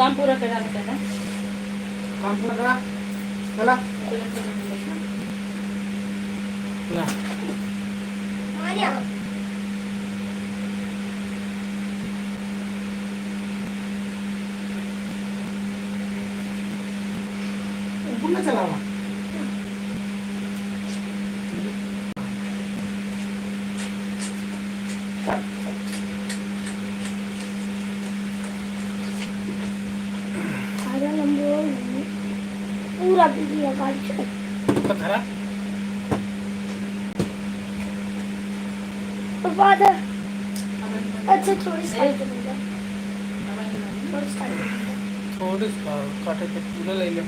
काम पूरा करा ना। काम पूरा करा चला ना ऊपर ना चला पूरा बिजी है गाड़ी तो खरा बाद अच्छा थोड़ी साइड करूंगा थोड़ी साइड थोड़ी काटे के पूरा ले ले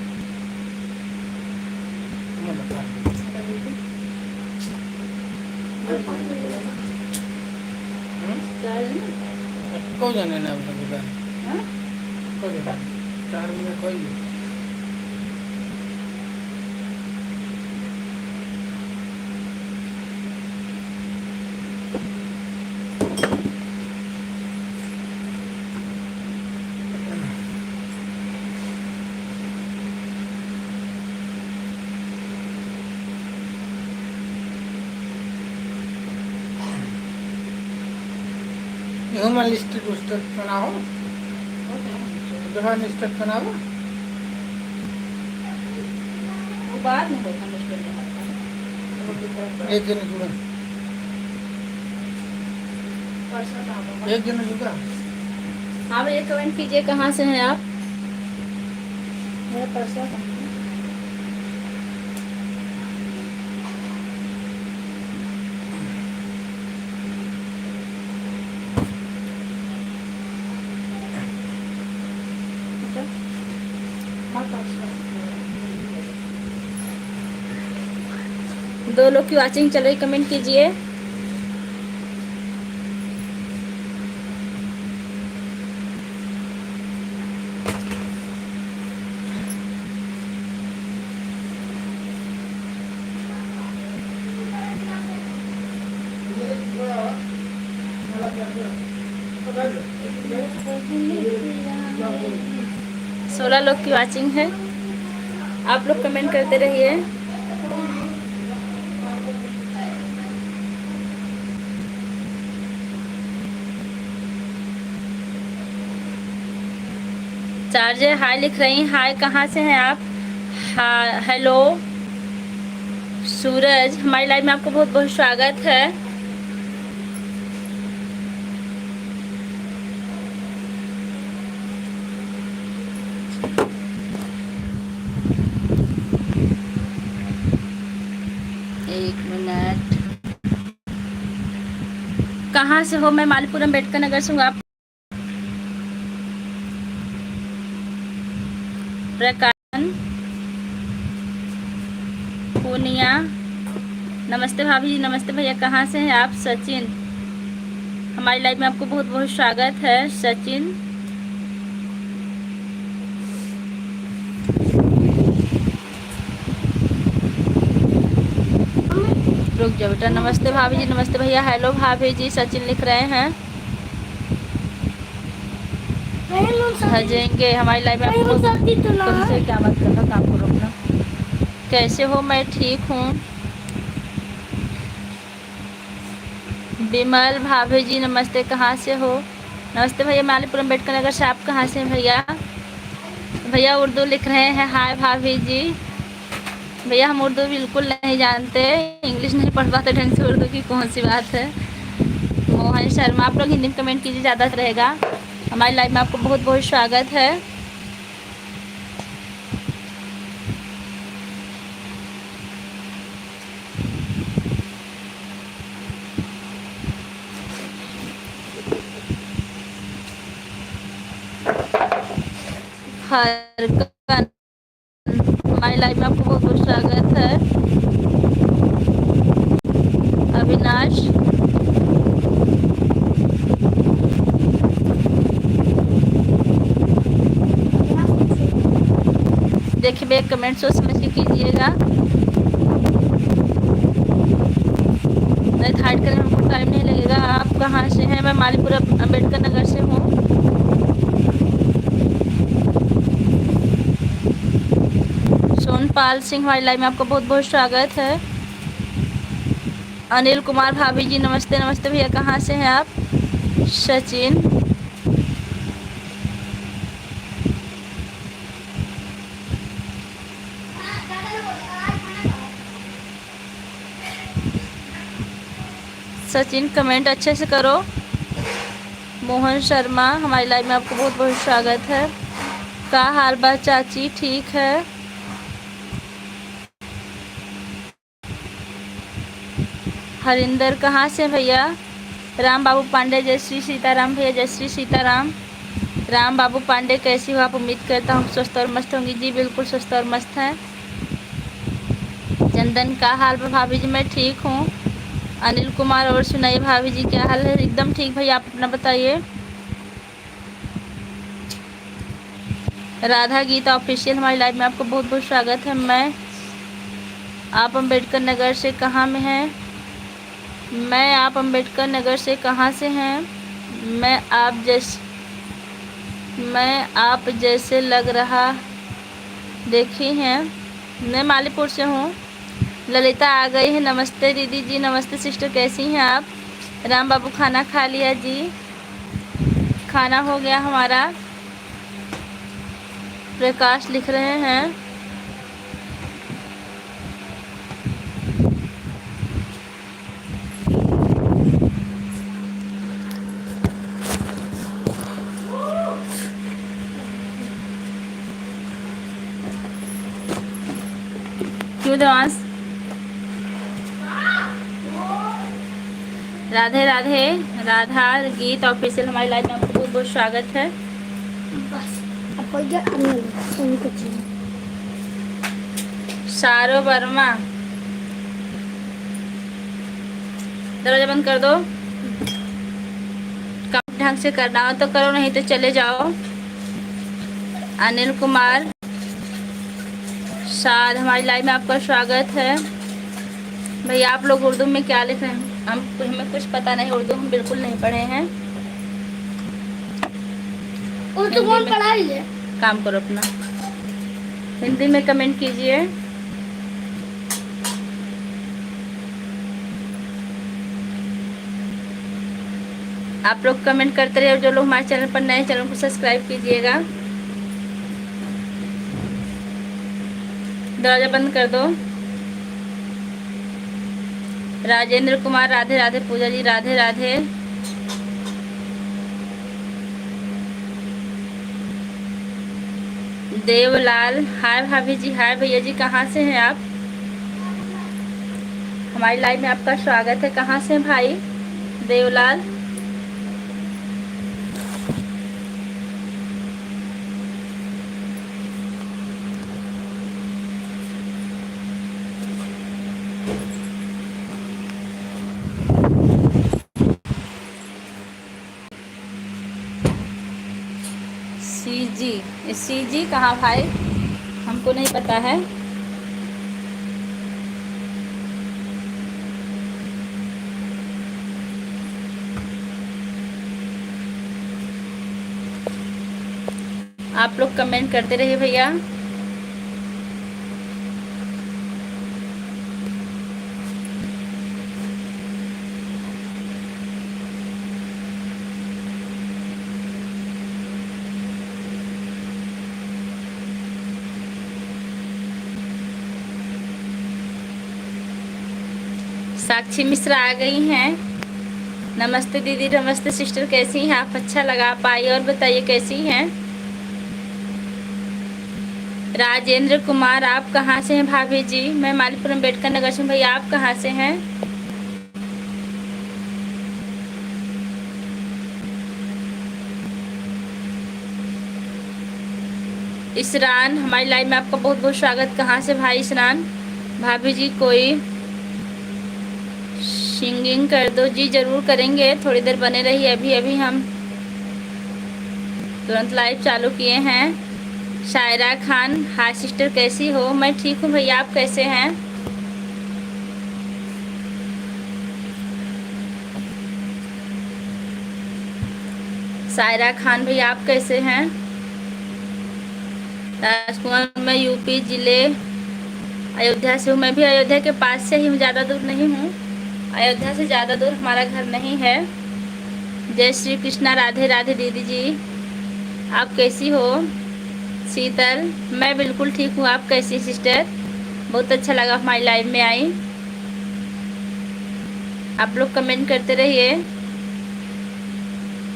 को जाने ना अपना दुकान को जाने 4 मिनट कोई ह्यूमन लिस्ट बनाओ जहाँ लिस्ट बनाओ वो बाद में होगा एक जन जुड़ा एक जन जुड़ा हाँ भैया कमेंट कीजिए कहाँ से हैं आप। मेरा परसा दो लोग की वाचिंग चल रही, कमेंट कीजिए। सोलह लोग की वाचिंग है, आप लोग कमेंट करते रहिए। चार्जर हाय लिख रही हैं, हाय कहाँ से हैं आप। हाँ हेलो सूरज, हमारी लाइव में आपको बहुत बहुत स्वागत है। एक मिनट, कहाँ से हो। मैं मालीपुरम अम्बेडकर नगर से हूँ। आप प्रकाशन पूनिया, नमस्ते भाभी जी। नमस्ते भैया, कहाँ से हैं आप। सचिन, हमारी लाइव में आपको बहुत बहुत स्वागत है। सचिन रुक जाओ बेटा। नमस्ते भाभी जी। नमस्ते भैया। हेलो भाभी जी, सचिन लिख रहे हैं। भजेंगे हमारी लाइव में आपको तुमसे क्या मत करना, काम को रोकना। कैसे हो। मैं ठीक हूँ। बिमल भाभी जी नमस्ते, कहाँ से हो। नमस्ते भैया, मालीपुरम अम्बेडकर नगर से। आप कहाँ से हैं भैया। भैया उर्दू लिख रहे हैं। हाय भाभी जी। भैया हम उर्दू बिल्कुल नहीं जानते, इंग्लिश नहीं पढ़ पाते ढंग से, उर्दू की कौन सी बात है। मोहन शर्मा, आप लोग हिंदी में कमेंट कीजिए, ज़्यादा रहेगा। हमारी लाइव में आपको बहुत बहुत स्वागत है। हरकन, हमारी लाइव में आपको बहुत बहुत स्वागत है। अविनाश, देखिए कमेंट सोच समझ के कीजिएगा, नहीं हाइड करने में हमको टाइम नहीं लगेगा। आप कहाँ से हैं। मैं मालीपुरम अम्बेडकर नगर से हूँ। सतपाल सिंह हमारी लाइव में आपका बहुत बहुत स्वागत है। अनिल कुमार भाभी जी नमस्ते नमस्ते भैया, कहाँ से हैं आप? सचिन, सचिन कमेंट अच्छे से करो। मोहन शर्मा हमारी लाइव में आपको बहुत बहुत स्वागत है। का हाल बा चाची? ठीक है। हरिंदर कहाँ से भैया? राम बाबू पांडे जय श्री सीताराम भैया, जय श्री सीताराम। राम बाबू पांडे कैसी हो आप? उम्मीद करता हूँ स्वस्थ और मस्त होंगी। जी बिल्कुल स्वस्थ और मस्त हैं। चंदन का हाल बा भाभी जी? मैं ठीक हूँ। अनिल कुमार और सुनाइए भाभी जी क्या हाल है? एकदम ठीक भैया, आप अपना बताइए। राधा गीता ऑफिशियल हमारी लाइव में आपको बहुत बहुत स्वागत है। आप अम्बेडकर नगर से कहाँ में हैं? आप अम्बेडकर नगर से कहाँ से हैं? मैं आप जैसे लग रहा देखी हैं। मैं मालीपुर से हूँ। ललिता आ गई है। नमस्ते दीदी जी। नमस्ते सिस्टर, कैसी हैं आप? राम बाबू खाना खा लिया जी? खाना हो गया हमारा। प्रकाश लिख रहे हैं। क्यों देवांश? राधे राधे। राधा गीत ऑफिशियल हमारी लाइफ में आपको बहुत बहुत स्वागत है। बस अब कोई उनको चाहिए। शारो वर्मा, दरवाजा बंद कर दो। काम ढंग से करना हो तो करो, नहीं तो चले जाओ। अनिल कुमार शाद हमारी लाइव में आपका स्वागत है। भैया आप लोग उर्दू में क्या लिख रहे हैं? हमें कुछ पता नहीं, उर्दू हम बिल्कुल नहीं पढ़े हैं। उर्दू कौन पढ़ाई है? काम करो अपना। हिंदी में कमेंट कीजिए। आप लोग कमेंट करते रहिए। जो लोग हमारे चैनल पर नए, चैनल को सब्सक्राइब कीजिएगा। दरवाजा बंद कर दो। राजेंद्र कुमार राधे राधे। पूजा जी राधे राधे। देवलाल हाय भाभी जी। हाय भैया जी, कहाँ से हैं आप? हमारी लाइव में आपका स्वागत है। कहाँ से हैं भाई? देवलाल सीजी कहाँ भाई? हमको नहीं पता है। आप लोग कमेंट करते रहिए भैया। साक्षी मिश्रा आ गई हैं। नमस्ते दीदी। नमस्ते सिस्टर, कैसी हैं आप? अच्छा लगा आप आई। और बताइए कैसी हैं? राजेंद्र कुमार आप कहाँ से हैं भाभी जी? मैं मालीपुर अम्बेडकर नगर से। भैया आप कहाँ से हैं? इसरान हमारी लाइव में आपका बहुत बहुत स्वागत। कहाँ से भाई इसरान? भाभी जी कोई सिंगिंग कर दो। जी जरूर करेंगे, थोड़ी देर बने रहिए। अभी हम तुरंत लाइव चालू किए हैं। शायरा खान हाय सिस्टर, कैसी हो? मैं ठीक हूँ भैया, आप कैसे हैं? शायरा खान भैया आप कैसे हैं? राजकुमार मैं यूपी जिले अयोध्या से हूँ। मैं भी अयोध्या के पास से ही हूँ, ज़्यादा दूर नहीं हूँ। अयोध्या से ज़्यादा दूर हमारा घर नहीं है। जय श्री कृष्णा, राधे राधे दीदी जी। आप कैसी हो? शीतल, मैं बिल्कुल ठीक हूँ। आप कैसी सिस्टर? बहुत अच्छा लगा हमारी लाइव में आई। आप लोग कमेंट करते रहिए।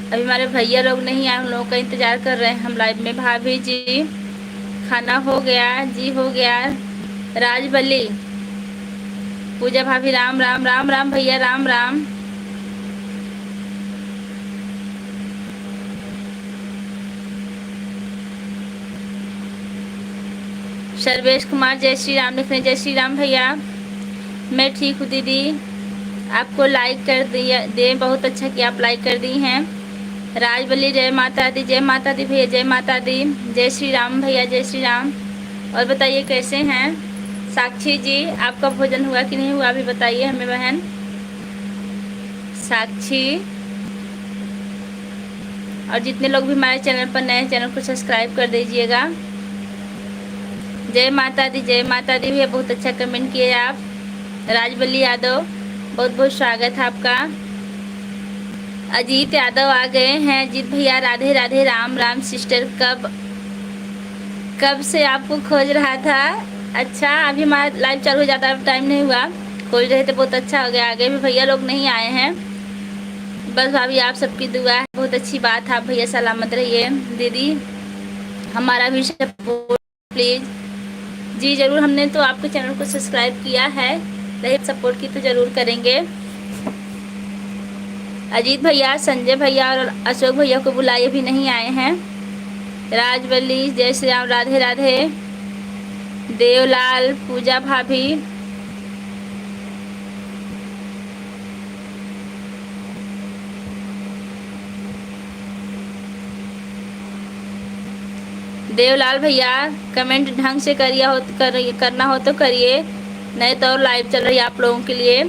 अभी हमारे भैया लोग नहीं आए, हम लोगों का इंतज़ार कर रहे हैं हम लाइव में। भाभी जी खाना हो गया? जी हो गया। राजबली, पूजा भाभी, राम राम। राम राम भैया, राम राम। सर्वेश कुमार, जय श्री राम लिख रहे हैं। जय श्री राम भैया। मैं ठीक हूँ दीदी। आपको लाइक कर दिया दे, बहुत अच्छा कि आप लाइक कर दी हैं। राजबली, जय माता दी। जय माता दी भैया, जय माता दी। जय श्री राम भैया, जय श्री राम। और बताइए कैसे हैं? साक्षी जी, आपका भोजन हुआ कि नहीं हुआ, अभी बताइए हमें बहन। साक्षी, और जितने लोग भी हमारे चैनल पर नए, चैनल को सब्सक्राइब कर दीजिएगा। जय माता दी, जय माता दी भैया, बहुत अच्छा कमेंट किए आप। राजबली यादव, बहुत बहुत स्वागत है आपका। अजीत यादव आ गए हैं। अजीत भैया, राधे राधे, राम राम सिस्टर। कब से आपको खोज रहा था। अच्छा, अभी हमारा लाइव चालू हो जाता है, टाइम नहीं हुआ। खोज रहे थे, बहुत अच्छा हो गया। आगे भी भैया लोग नहीं आए हैं। बस भाभी आप सबकी दुआ है, बहुत अच्छी बात है। आप भैया सलामत रहिए। दीदी हमारा भी सपोर्ट प्लीज़। जी ज़रूर, हमने तो आपके चैनल को सब्सक्राइब किया है, रही सपोर्ट की तो ज़रूर करेंगे। अजीत भैया, संजय भैया और अशोक भैया को बुलाए, भी नहीं आए हैं। राजवल्ली, जय श्री राम, राधे राधे। देवलाल, पूजा भाभी, देवलाल भैया कमेंट ढंग से करना हो तो करिए, नहीं तो और लाइव चल रही है आप लोगों के लिए,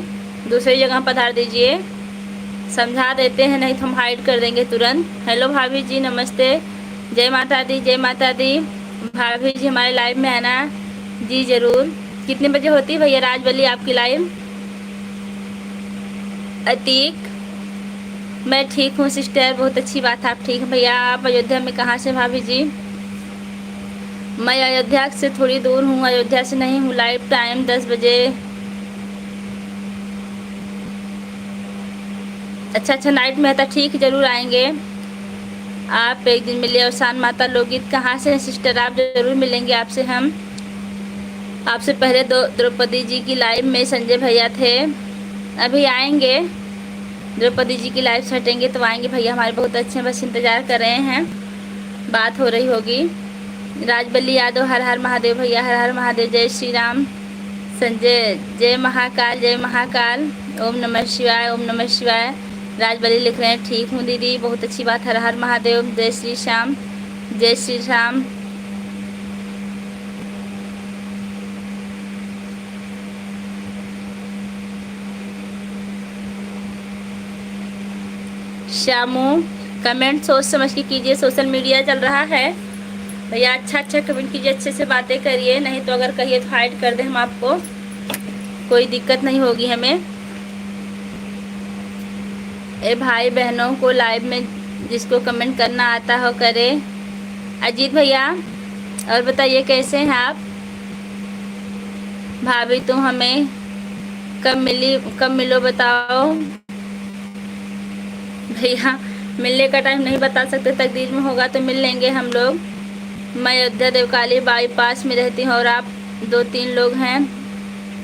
दूसरी जगह पधार दीजिए। समझा देते हैं, नहीं तो हम हाइड कर देंगे तुरंत। हेलो भाभी जी, नमस्ते। जय माता दी, जय माता दी। भाभी जी हमारे लाइव में आना जी ज़रूर। कितने बजे होती है भैया राजवली आपकी लाइव? अतीक, मैं ठीक हूँ सिस्टर, बहुत अच्छी बात है आप ठीक है भैया। आप अयोध्या में कहाँ से भाभी जी? मैं अयोध्या से थोड़ी दूर हूँ, अयोध्या से नहीं हूँ। लाइव टाइम 10 बजे। अच्छा, नाइट में था, ठीक, ज़रूर आएंगे। आप एक दिन मिलिए। अवसान माता लोकगीत कहाँ से हैं सिस्टर? आप ज़रूर मिलेंगे आपसे हम। आपसे पहले द्रौपदी जी की लाइव में संजय भैया थे, अभी आएंगे। द्रौपदी जी की लाइव से हटेंगे तो आएंगे भैया हमारे, बहुत अच्छे, बस इंतज़ार कर रहे हैं, बात हो रही होगी। राजबली यादव, हर हर महादेव भैया, हर हर महादेव। जय श्री राम। संजय, जय महाकाल, जय महाकाल। ओम नमः शिवाय, ओम नमः शिवाय। राजबली लिख रहे हैं, ठीक हूँ दीदी, बहुत अच्छी बात। हर हर महादेव। जय श्री श्याम, जय श्री राम। श्यामू, कमेंट सोच समझ के कीजिए, सोशल मीडिया चल रहा है भैया। अच्छा कमेंट कीजिए, अच्छे से बातें करिए, नहीं तो अगर कहिए तो हाइड कर दें हम आपको, कोई दिक्कत नहीं होगी हमें। ए भाई बहनों को लाइव में जिसको कमेंट करना आता हो करे। अजीत भैया, और बताइए कैसे हैं आप? भाभी तुम हमें कब मिलो बताओ भैया। मिलने का टाइम नहीं बता सकते, तकदीर में होगा तो मिल लेंगे हम लोग। मैं अयोध्या देवकाली बाईपास में रहती हूँ और आप 2-3 लोग हैं,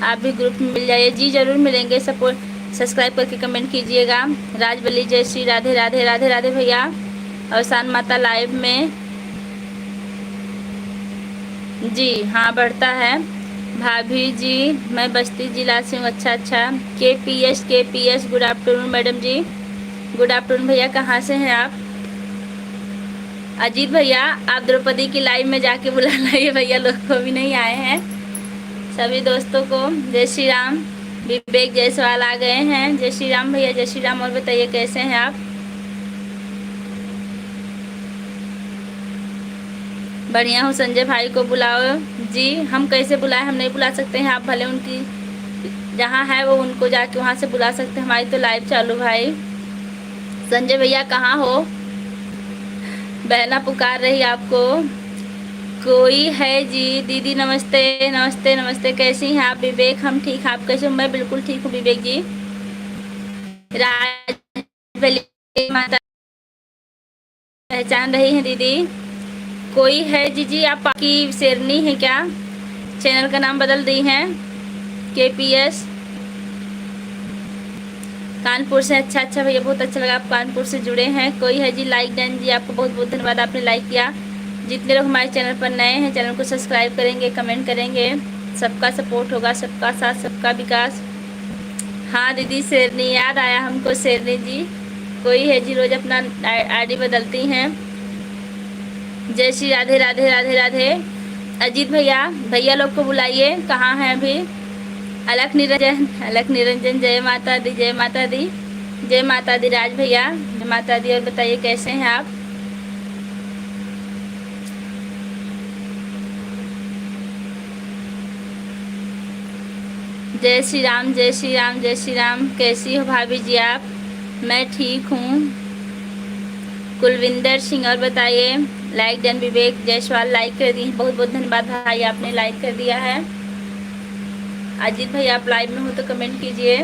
आप भी ग्रुप में मिल जाइए। जी ज़रूर मिलेंगे, सपोर्ट सब्सक्राइब करके कमेंट कीजिएगा। राजबली, जय श्री राधे राधे, राधे राधे भैया। अवसान माता लाइव में जी हाँ बढ़ता है। भाभी जी मैं बस्ती जिला से हूँ। अच्छा, K P S good afternoon madam ji, good afternoon भैया। कहाँ से हैं आप? अजीत भैया, आप द्रौपदी की लाइव में जाके बुला लाइए, भैया लोग को भी नहीं आए हैं, सभी दोस्तों को। जय श्री राम। विवेक जायसवाल आ गए हैं। जय श्री राम भैया, जय श्री राम। और बताइए कैसे हैं आप? बढ़िया हूँ। संजय भाई को बुलाओ जी। हम कैसे बुलाएं, हम नहीं बुला सकते हैं। आप भले उनकी जहाँ है वो उनको जाके वहाँ से बुला सकते हैं। हमारी तो लाइव चालू भाई। संजय भैया कहाँ हो? बहना पुकार रही आपको। कोई है जी? दीदी नमस्ते नमस्ते नमस्ते, कैसी हैं आप? विवेक हम ठीक, आप कैसे हो? मैं बिल्कुल ठीक हूँ विवेक जी। राज माता पहचान रही हैं दीदी? कोई है जी? जी आप की शेरनी है क्या? चैनल का नाम बदल दी हैं KPS कानपुर से। अच्छा अच्छा भैया, बहुत अच्छा लगा आप कानपुर से जुड़े हैं। कोई है जी? लाइक डन जी, आपको बहुत बहुत धन्यवाद, आपने लाइक किया। जितने लोग हमारे चैनल पर नए हैं, चैनल को सब्सक्राइब करेंगे, कमेंट करेंगे। सबका सपोर्ट होगा, सबका साथ सबका विकास। हाँ दीदी शेरनी, याद आया हमको शेरनी जी। कोई है जी? रोज अपना ID बदलती हैं। जय श्री राधे राधे राधे राधे। अजीत भैया, भैया लोग को बुलाइए, कहाँ हैं अभी? अलख निरंजन, अलख निरंजन, जय माता दी जय माता दी जय माता दी। राज भैया जय माता दी। और बताइए कैसे हैं आप? जय श्री राम जय श्री राम जय श्री राम। कैसी हो भाभी जी आप? मैं ठीक हूँ। कुलविंदर सिंह, और बताइए। Like done. Vivek Jaiswal like कर दी, बहुत बहुत धन्यवाद भाई, आपने लाइक कर दिया है। अजीत भाई आप लाइव में हो तो कमेंट कीजिए।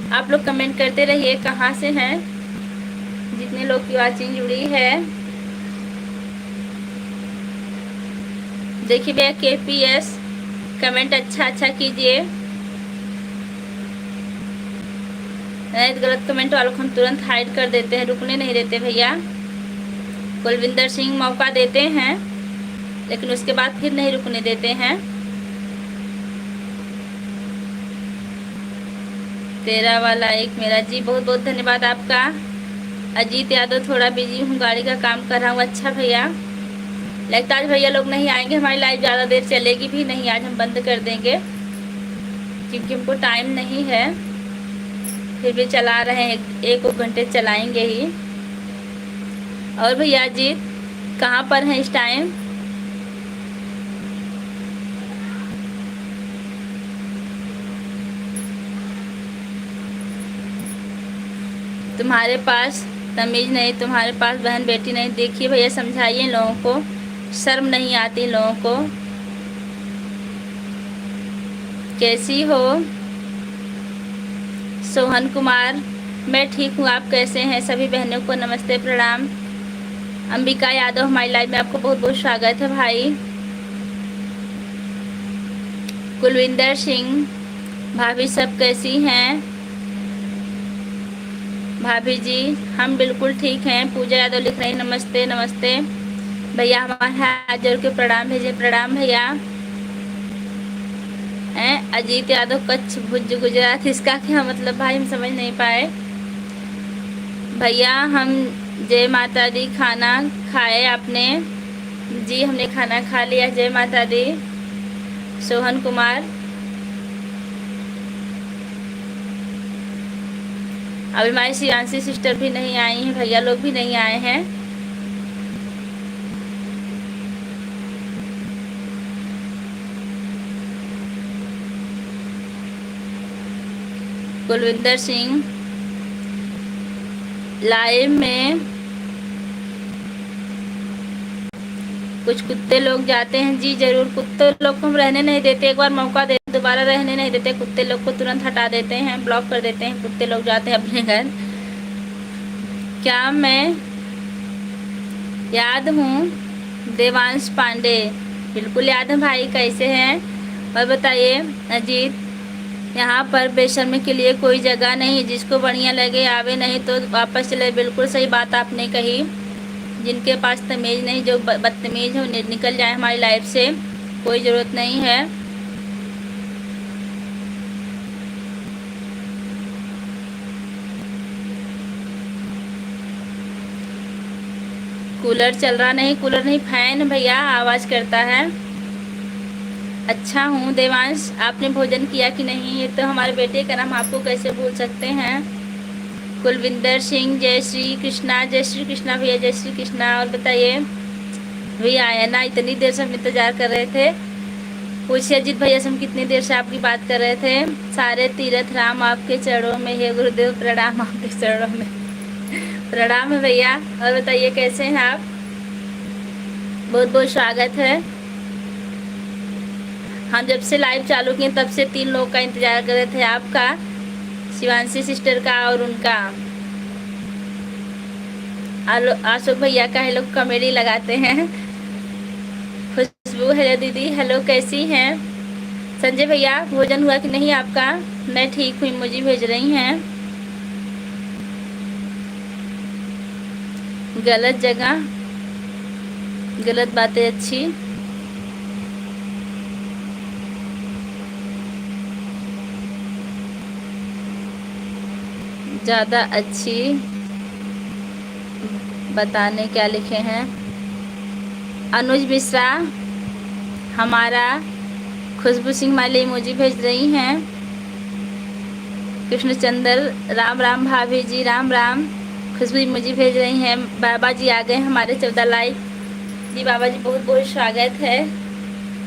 आप लोग कमेंट करते रहिए कहाँ से हैं, जितने लोग की वाचिंग जुड़ी है। देखिए भैया KPS कमेंट अच्छा अच्छा कीजिए, नहीं तो गलत कमेंट वालों को हम तुरंत हाइड कर देते हैं, रुकने नहीं देते भैया। कुलविंदर सिंह मौका देते हैं लेकिन उसके बाद फिर नहीं रुकने देते हैं। तेरा वाला एक मेरा जी, बहुत बहुत धन्यवाद आपका। अजीत यादव, थोड़ा बिजी हूँ, गाड़ी का काम कर रहा हूँ। अच्छा भैया, लगता है आज भैया लोग नहीं आएंगे, हमारी लाइव ज़्यादा देर चलेगी भी नहीं, आज हम बंद कर देंगे क्योंकि हमको टाइम नहीं है। फिर भी चला रहे हैं, एक घंटे चलाएंगे ही। और भैया अजीत कहाँ पर हैं इस टाइम? तुम्हारे पास तमीज़ नहीं, तुम्हारे पास बहन बेटी नहीं। देखिए भैया समझाइए लोगों को, शर्म नहीं आती लोगों को। कैसी हो? सोहन कुमार, मैं ठीक हूँ, आप कैसे हैं? सभी बहनों को नमस्ते प्रणाम। अंबिका यादव, हमारी लाइव में आपको बहुत बहुत स्वागत है भाई। कुलविंदर सिंह, भाभी सब कैसी हैं? भाभी जी हम बिल्कुल ठीक हैं। पूजा यादव लिख रही नमस्ते नमस्ते भैया, हमारे हाथ जोड़ के प्रणाम भेजे। प्रणाम भैया। अजीत यादव, कच्छ भुज गुजरात, इसका क्या मतलब भाई हम समझ नहीं पाए। भैया हम जय माता दी, खाना खाए आपने? जी हमने खाना खा लिया, जय माता दी। सोहन कुमार, अभी हमारी शिवांशी सिस्टर भी नहीं आई हैं, भैया लोग भी नहीं आए हैं। कुलविंदर सिंह, लाइव में कुछ कुत्ते लोग जाते हैं। जी जरूर, कुत्ते लोग को हम रहने नहीं देते, एक बार मौका देते दोबारा रहने नहीं देते। कुत्ते लोग को तुरंत हटा देते हैं, ब्लॉक कर देते हैं। कुत्ते लोग जाते हैं अपने घर। क्या मैं याद हूँ? देवांश पांडे, बिल्कुल याद है भाई, कैसे हैं? और बताइए अजीत, यहाँ पर बेशर्मी के लिए कोई जगह नहीं, जिसको बढ़िया लगे आवे, नहीं तो वापस चले। बिल्कुल सही बात आपने कही। जिनके पास तमीज़ नहीं, जो बदतमीज़ हो, निकल जाए हमारी लाइफ से, कोई ज़रूरत नहीं है। कूलर चल रहा नहीं, कूलर नहीं फैन भैया आवाज़ करता है। अच्छा हूँ देवांश, आपने भोजन किया कि नहीं? ये तो हमारे बेटे का नाम आपको कैसे भूल सकते हैं। कुलविंदर सिंह, जय श्री कृष्णा, जय श्री कृष्णा भैया, जय श्री कृष्णा। और बताइए भैया आया ना, इतनी देर से हम इंतजार कर रहे थे। पूछिए अजीत भैया से हम कितनी देर से आपकी बात कर रहे थे। सारे तीर्थ राम आपके चरणों में है गुरुदेव, प्रणाम आपके चरणों में। प्रणाम है भैया। और बताइए कैसे हैं आप? बहुत बहुत स्वागत है। हम जब से लाइव चालू किए तब से 3 लोग का इंतजार कर रहे थे, आपका, शिवांशी सिस्टर का और उनका। अशोक भैया का हेलो कॉमेडी लगाते हैं। खुशबू हेलो दीदी, हेलो कैसी हैं? संजय भैया भोजन हुआ कि नहीं आपका? मैं ठीक हुई, मुझे भेज रही हैं। गलत जगह गलत बातें अच्छी। ज़्यादा अच्छी बताने क्या लिखे हैं? अनुज मिश्रा हमारा, खुशबू सिंह माली इमोजी भेज रही हैं। कृष्णचंद्र राम राम भाभी जी, राम राम। खुशबू इमोजी भेज रही हैं। बाबा जी आ गए हमारे 14 लाइक जी, बाबा जी बहुत बहुत स्वागत है।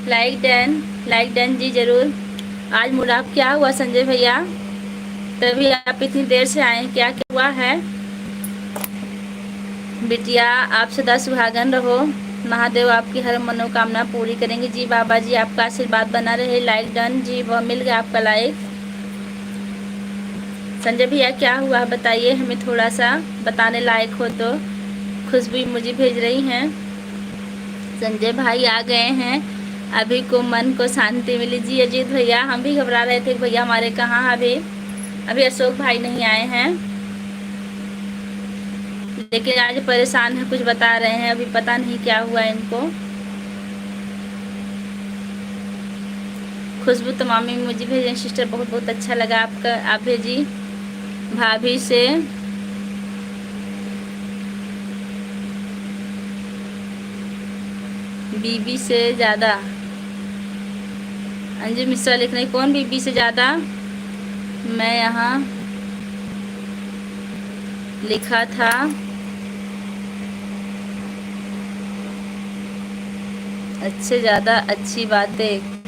लाइक डन जी ज़रूर। आज मूड आप क्या हुआ संजय भैया, तभी आप इतनी देर से आए, क्या क्या हुआ है? बिटिया आप सदा सुहागन रहो, महादेव आपकी हर मनोकामना पूरी करेंगे जी। बाबा जी आपका आशीर्वाद बना रहे। लाइक डन जी, वह मिल गया आपका लाइक। संजय भैया क्या हुआ बताइए, हमें थोड़ा सा बताने लायक हो तो। खुशबू मुझे भेज रही हैं। संजय भाई आ गए हैं, अभी को मन को शांति मिली जी। अजीत भैया हम भी घबरा रहे थे भैया हमारे कहाँ, अभी अशोक भाई नहीं आए हैं, लेकिन आज परेशान है, कुछ बता रहे हैं, अभी पता नहीं क्या हुआ इनको। खुशबू तमामी मुझे भेजें सिस्टर, बहुत बहुत अच्छा लगा आपका, आप भेजी। भाभी से बीबी से ज़्यादा, अंजू मिश्रा लिख रही, कौन बीबी से ज़्यादा? मैं यहाँ लिखा था अच्छे ज़्यादा अच्छी बातें,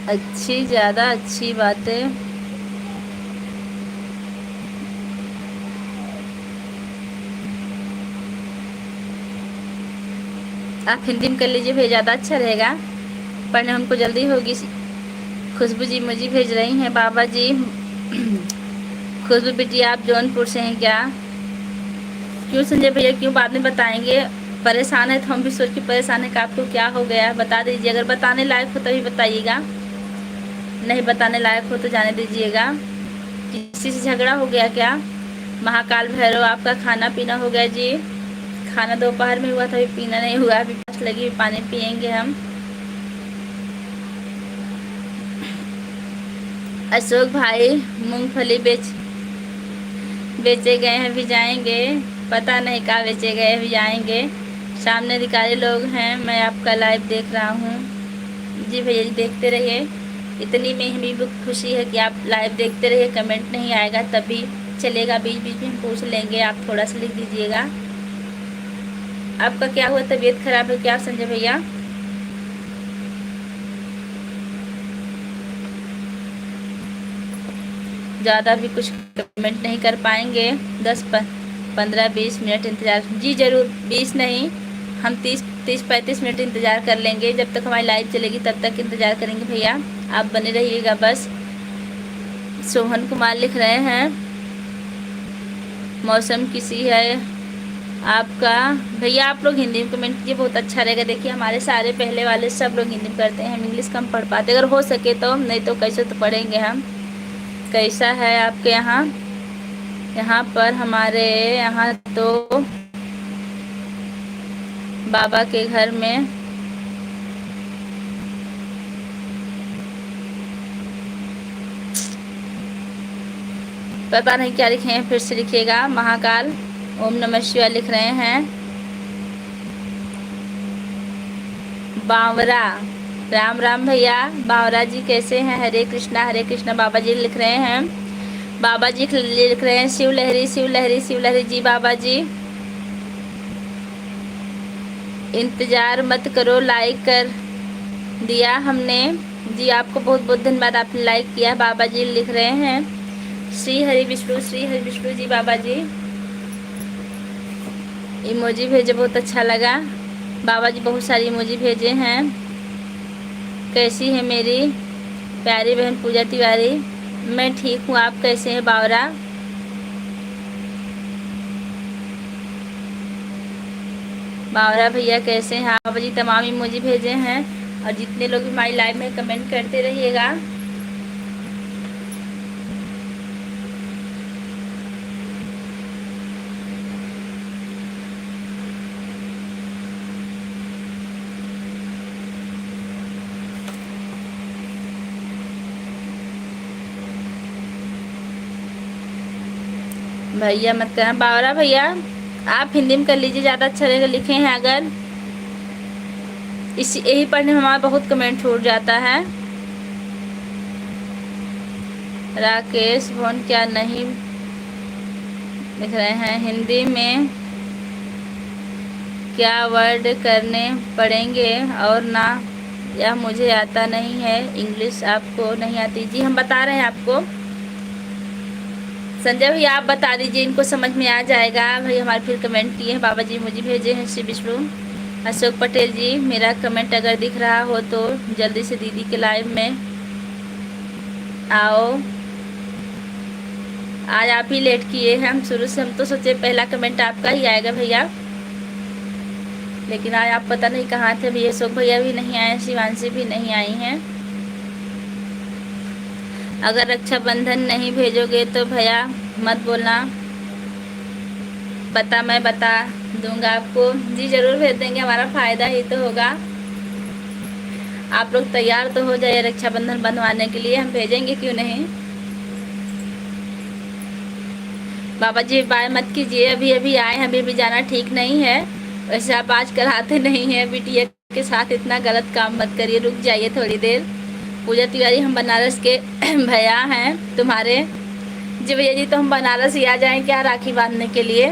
अच्छी ज़्यादा अच्छी बातें। आप हिंदी में कर लीजिए भैया, ज़्यादा अच्छा रहेगा, पढ़ने हमको जल्दी होगी। खुशबू जी मुझे भेज रही हैं। बाबा जी खुशबू बेटी आप जौनपुर से हैं क्या? क्यों संजय भैया क्यों, बाद में बताएंगे। परेशान है तो हम भी सोच के परेशान है कि आपको क्या हो गया, बता दीजिए। अगर बताने लायक हो तभी बताइएगा, नहीं बताने लायक हो तो जाने दीजिएगा। किसी से झगड़ा हो गया क्या? महाकाल भैरव आपका खाना पीना हो गया जी? खाना दोपहर में हुआ था, अभी पीना नहीं हुआ, अभी प्यास लगी, पानी पियेंगे हम। अशोक भाई मूंगफली बेचे गए हैं, अभी जाएंगे, पता नहीं कहाँ बेचे गए, अभी जाएंगे। सामने अधिकारी लोग हैं, मैं आपका लाइव देख रहा हूँ जी भैया जी, देखते रहिए। इतनी में हमें भी खुशी है कि आप लाइव देखते रहिए। कमेंट नहीं आएगा तभी चलेगा, बीच बीच में हम पूछ लेंगे, आप थोड़ा सा लिख दीजिएगा। आपका क्या हुआ, तबीयत खराब है क्या संजय भैया? ज़्यादा भी कुछ कमेंट नहीं कर पाएंगे, 10-15-20 मिनट इंतज़ार जी ज़रूर। 20 नहीं, हम 30-35 मिनट इंतज़ार कर लेंगे, जब तक हमारी लाइव चलेगी तब तक इंतज़ार करेंगे भैया, आप बने रहिएगा बस। सोहन कुमार लिख रहे हैं मौसम किसी है आपका? भैया आप लोग हिंदी में कमेंट कीजिए, बहुत अच्छा रहेगा। देखिए हमारे सारे पहले वाले सब लोग हिंदी में करते हैं, हम इंग्लिश कम पढ़ पाते, अगर हो सके तो, नहीं तो कैसे तो पढ़ेंगे हम। कैसा है आपके यहाँ? यहाँ पर हमारे यहाँ तो बाबा के घर में पता नहीं क्या लिखे हैं, फिर से लिखिएगा। महाकाल ओम नमः शिवाय लिख रहे हैं। बावरा, राम राम भैया। बावरा जी कैसे हैं? हरे कृष्णा बाबा जी लिख रहे हैं। बाबा जी लिख रहे हैं शिव लहरी जी। बाबा जी इंतजार मत करो, लाइक कर दिया हमने जी। आपको बहुत बहुत धन्यवाद, आपने लाइक किया। बाबा जी लिख रहे हैं श्री हरि विष्णु जी। बाबा जी इमोजी भेजे, बहुत अच्छा लगा। बाबा जी बहुत सारी इमोजी भेजे हैं। कैसी है मेरी प्यारी बहन पूजा तिवारी? मैं ठीक हूँ, आप कैसे हैं बावरा? बावरा भैया कैसे हैं? बाबा जी तमाम इमोजी भेजे हैं। और जितने लोग भी हमारी लाइव में कमेंट करते रहिएगा। भैया मत करना। बावरा भैया आप हिंदी में कर लीजिए, ज़्यादा अच्छा रहेगा। लिखे हैं अगर इस यही पढ़ने में हमारा बहुत कमेंट छूट जाता है। राकेश फोन क्या नहीं लिख रहे हैं? हिंदी में क्या वर्ड करने पड़ेंगे और ना, यह मुझे आता नहीं है। इंग्लिश आपको नहीं आती? जी हम बता रहे हैं आपको। संजय भैया आप बता दीजिए, इनको समझ में आ जाएगा। भाई हमारे फिर कमेंट किए हैं। बाबा जी मुझे भेजे हैं श्री विष्णु। अशोक पटेल जी मेरा कमेंट अगर दिख रहा हो तो जल्दी से दीदी के लाइव में आओ। आज आप ही लेट किए हैं, हम शुरू से हम तो सोचे पहला कमेंट आपका ही आएगा भैया, लेकिन आज आप पता नहीं कहाँ थे भैया। अशोक भैया भी नहीं आए, शिवांशी भी नहीं आई हैं। अगर रक्षाबंधन नहीं भेजोगे तो भैया मत बोलना, पता मैं बता दूंगा आपको। जी जरूर भेज देंगे, हमारा फ़ायदा ही तो होगा। आप लोग तैयार तो हो जाइए रक्षाबंधन बंधवाने के लिए, हम भेजेंगे क्यों नहीं। बाबा जी बाय मत कीजिए, अभी अभी आए हैं, अभी जाना ठीक नहीं है। वैसे आप आजकल आते नहीं हैं, बिटिया के साथ इतना गलत काम मत करिए, रुक जाइए थोड़ी देर। पूजा तिवारी हम बनारस के भैया हैं तुम्हारे। जी भैया जी तो हम बनारस ही आ जाएं क्या राखी बांधने के लिए।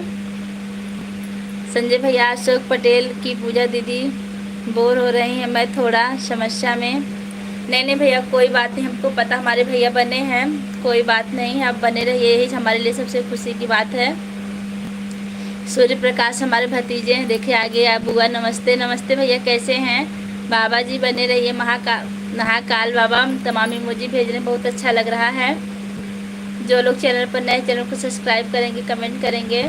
संजय भैया अशोक पटेल की पूजा दीदी बोर हो रही हैं, मैं थोड़ा समस्या में। नहीं भैया कोई बात नहीं, हमको पता हमारे भैया बने हैं, कोई बात नहीं है, आप बने रहिए, यही हमारे लिए सबसे खुशी की बात है। सूर्य प्रकाश हमारे भतीजे हैं, देखिए आगे आप बुआ। नमस्ते भैया कैसे हैं? बाबा जी बने रहिए। महाकाल बाबा तमाम इमोजी भेज रहे हैं, बहुत अच्छा लग रहा है। जो लोग चैनल पर नए, चैनल को सब्सक्राइब करेंगे, कमेंट करेंगे।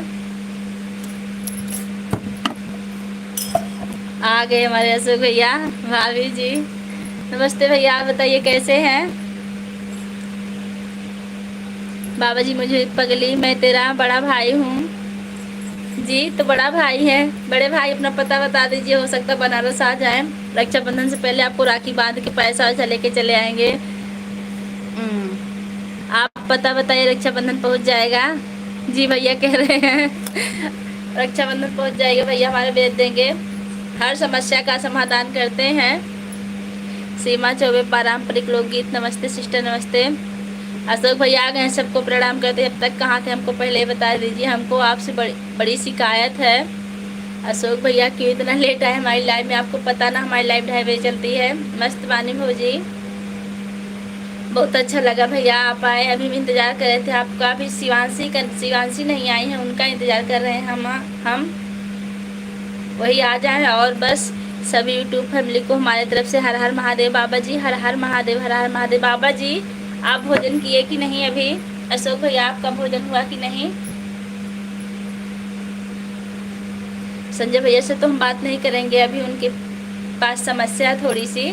आ गए हमारे अशोक भैया, भाभी जी। नमस्ते भैया, आप बताइए कैसे हैं? बाबा जी मुझे पगली, मैं तेरा बड़ा भाई हूँ। जी तो बड़ा भाई है, बड़े भाई अपना पता बता दीजिए, हो सकता है बनारस आ जाए। रक्षाबंधन से पहले आपको राखी बांध के पैसा वैसा लेके चले आएंगे। आप पता बताइए, रक्षाबंधन पहुंच जाएगा। जी भैया कह रहे हैं रक्षाबंधन पहुंच जाएगा भैया, हमारे भेज देंगे। हर समस्या का समाधान करते हैं। सीमा चौबे पारंपरिक लोकगीत। नमस्ते सिस्टर, नमस्ते। अशोक भैया आ गए हैं, सबको प्रणाम करते। अब तक कहाँ थे हमको पहले बता दीजिए, हमको आपसे बड़ी शिकायत है। अशोक भैया क्यों इतना लेट आए हमारी लाइव में? आपको पता ना हमारी लाइव 2:30 बजे चलती है। मस्त बानी भौजी, बहुत अच्छा लगा भैया आप आए। अभी भी इंतज़ार कर रहे थे आपका। अभी शिवांशी नहीं आई है, उनका इंतज़ार कर रहे हैं हम वही आ जाए। और बस सभी यूट्यूब फैमिली को हमारे तरफ से हर हर महादेव। बाबा जी हर हर महादेव, हर हर महादेव। बाबा जी आप भोजन किए कि नहीं अभी? अशोक भैया आपका भोजन हुआ कि नहीं? संजय भैया से तो हम बात नहीं करेंगे, अभी उनके पास समस्या थोड़ी सी।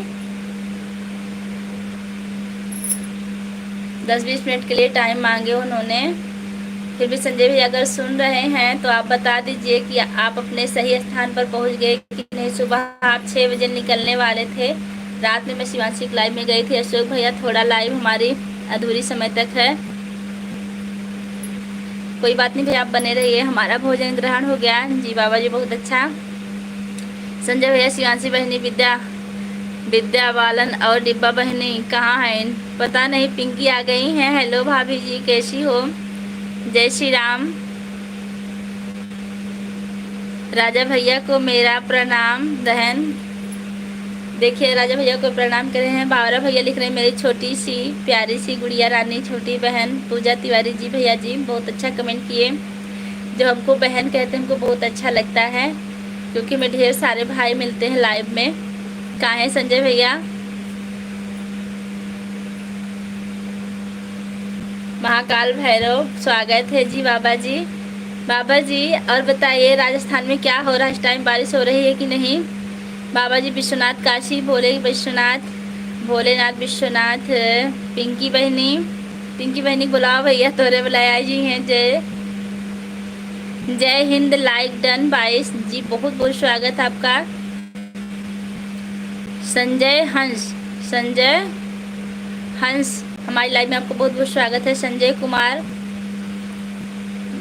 10-20 मिनट के लिए टाइम मांगे उन्होंने। फिर भी संजय भैया अगर सुन रहे हैं तो आप बता दीजिए कि आप अपने सही स्थान पर पहुंच गए कि नहीं। सुबह आप 6 बजे निकलने वाले थे, रात में मैं शिवांशी लाइव में गई थी। अशोक भैया थोड़ा लाइव हमारी अधूरी समय तक है। कोई बात नहीं भैया, आप बने रहिए। हमारा भोजन ग्रहण हो गया जी बाबा जी, बहुत अच्छा। संजय भैया, शिवांशी बहनी, विद्या बालन और डिब्बा बहनी कहाँ हैं? पता नहीं, पिंकी आ गई हैं। हेलो भाभी जी, कैसी हो? जय श्री राम। राजा भैया को मेरा प्रणाम। बहन देखिए, राजा भैया को प्रणाम करे हैं। बावरा भैया लिख रहे हैं, मेरी छोटी सी प्यारी सी गुड़िया रानी छोटी बहन पूजा तिवारी जी। भैया जी बहुत अच्छा कमेंट किए। जो हमको बहन कहते हैं हमको बहुत अच्छा लगता है, क्योंकि हमें ढेर सारे भाई मिलते हैं लाइव में। कहाँ है संजय भैया? महाकाल भैरव स्वागत है जी बाबा जी। बाबा जी और बताइए, राजस्थान में क्या हो रहा है इस टाइम? बारिश हो रही है कि नहीं? बाबा जी विश्वनाथ काशी, भोले विश्वनाथ, भोलेनाथ विश्वनाथ। पिंकी बहनी बुलाओ भैया, तोरे बुलाया जी हैं। जय हिंद, लाइक डन 22 जी, बहुत बहुत स्वागत आपका। संजय हंस हमारी लाइव में आपको बहुत बहुत स्वागत है। संजय कुमार,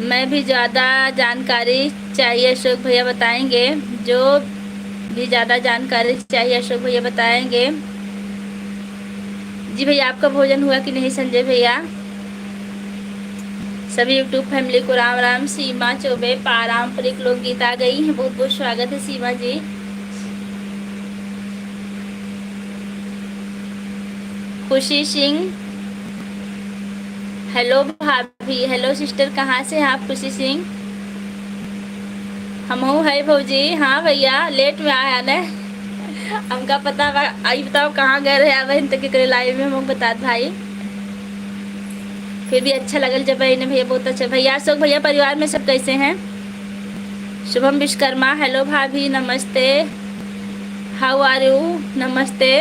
मैं भी ज़्यादा जानकारी चाहिए अशोक भैया बताएंगे। जो भी ज़्यादा जानकारी चाहिए अशोक भैया बताएंगे जी। भैया आपका भोजन हुआ कि नहीं संजय भैया? सभी यूट्यूब फैमिली को राम राम। सीमा चौबे, पारंपरिक लोकगीत आ गई हैं, बहुत बहुत स्वागत है सीमा जी। खुशी सिंह, हेलो भाभी, हेलो सिस्टर, कहाँ से हैं आप? खुशी सिंह, हम है भौजी। हाँ भैया, लेट में आया ना, हमका पता। आई बताओ कहाँ गए रहे आप? इन तक लाइव में हम बता भाई, फिर भी अच्छा लगल जब इन्हें भैया, बहुत अच्छा। भैया अशोक भैया, परिवार में सब कैसे हैं? शुभम विश्वकर्मा, हेलो भाभी, नमस्ते, हाउ आर यू? नमस्ते,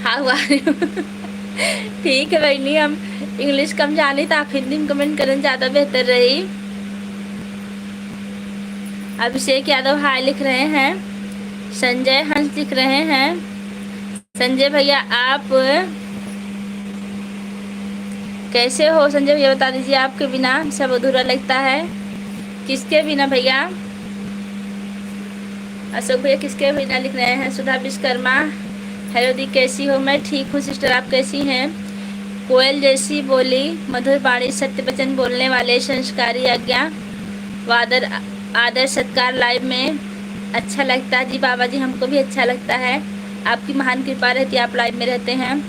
हाउ आर यू? ठीक है बहनी, हम इंग्लिश कम जानी तो आप हिंदी में कमेंट करें, ज़्यादा बेहतर रही। अभिषेक यादव हाय लिख रहे हैं। संजय हंस लिख रहे हैं। संजय भैया आप कैसे हो? संजय भैया बता दीजिए, आपके बिना सब अधूरा लगता है। किसके बिना भैया? अशोक भैया किसके बिना लिख रहे हैं? सुधा विश्वकर्मा, हेलो दी, कैसी हो? मैं ठीक हूँ सिस्टर, आप कैसी हैं? कोयल जैसी बोली, मधुर वाणी, सत्य वचन बोलने वाले, संस्कारी, आज्ञा वादर, आदर सत्कार लाइव में अच्छा लगता है जी बाबा जी। हमको भी अच्छा लगता है, आपकी महान कृपा रहती है, आप लाइव में रहते हैं।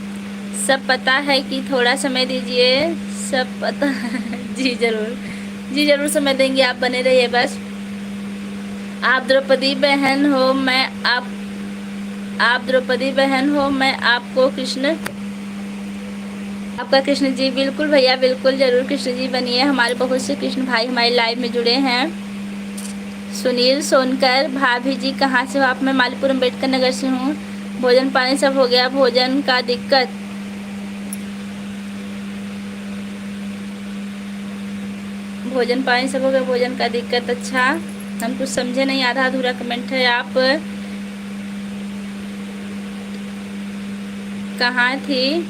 सब पता है कि थोड़ा समय दीजिए, सब पता जी जरूर समय देंगे, आप बने रहिए बस। आप द्रौपदी बहन हो, मैं आपको कृष्ण, आपका कृष्ण जी। बिल्कुल भैया, बिल्कुल जरूर कृष्ण जी बनिए। हमारे बहुत से कृष्ण भाई हमारे लाइव में जुड़े हैं। सुनील सोनकर, भाभी जी कहाँ से हो आप? मैं मालीपुर अम्बेडकर नगर से हूँ। भोजन पानी सब हो गया? भोजन का दिक्कत, भोजन पानी सब हो गया, भोजन का दिक्कत। अच्छा, हम कुछ समझे नहीं, आधा अधूरा कमेंट है। आप कहाँ थी?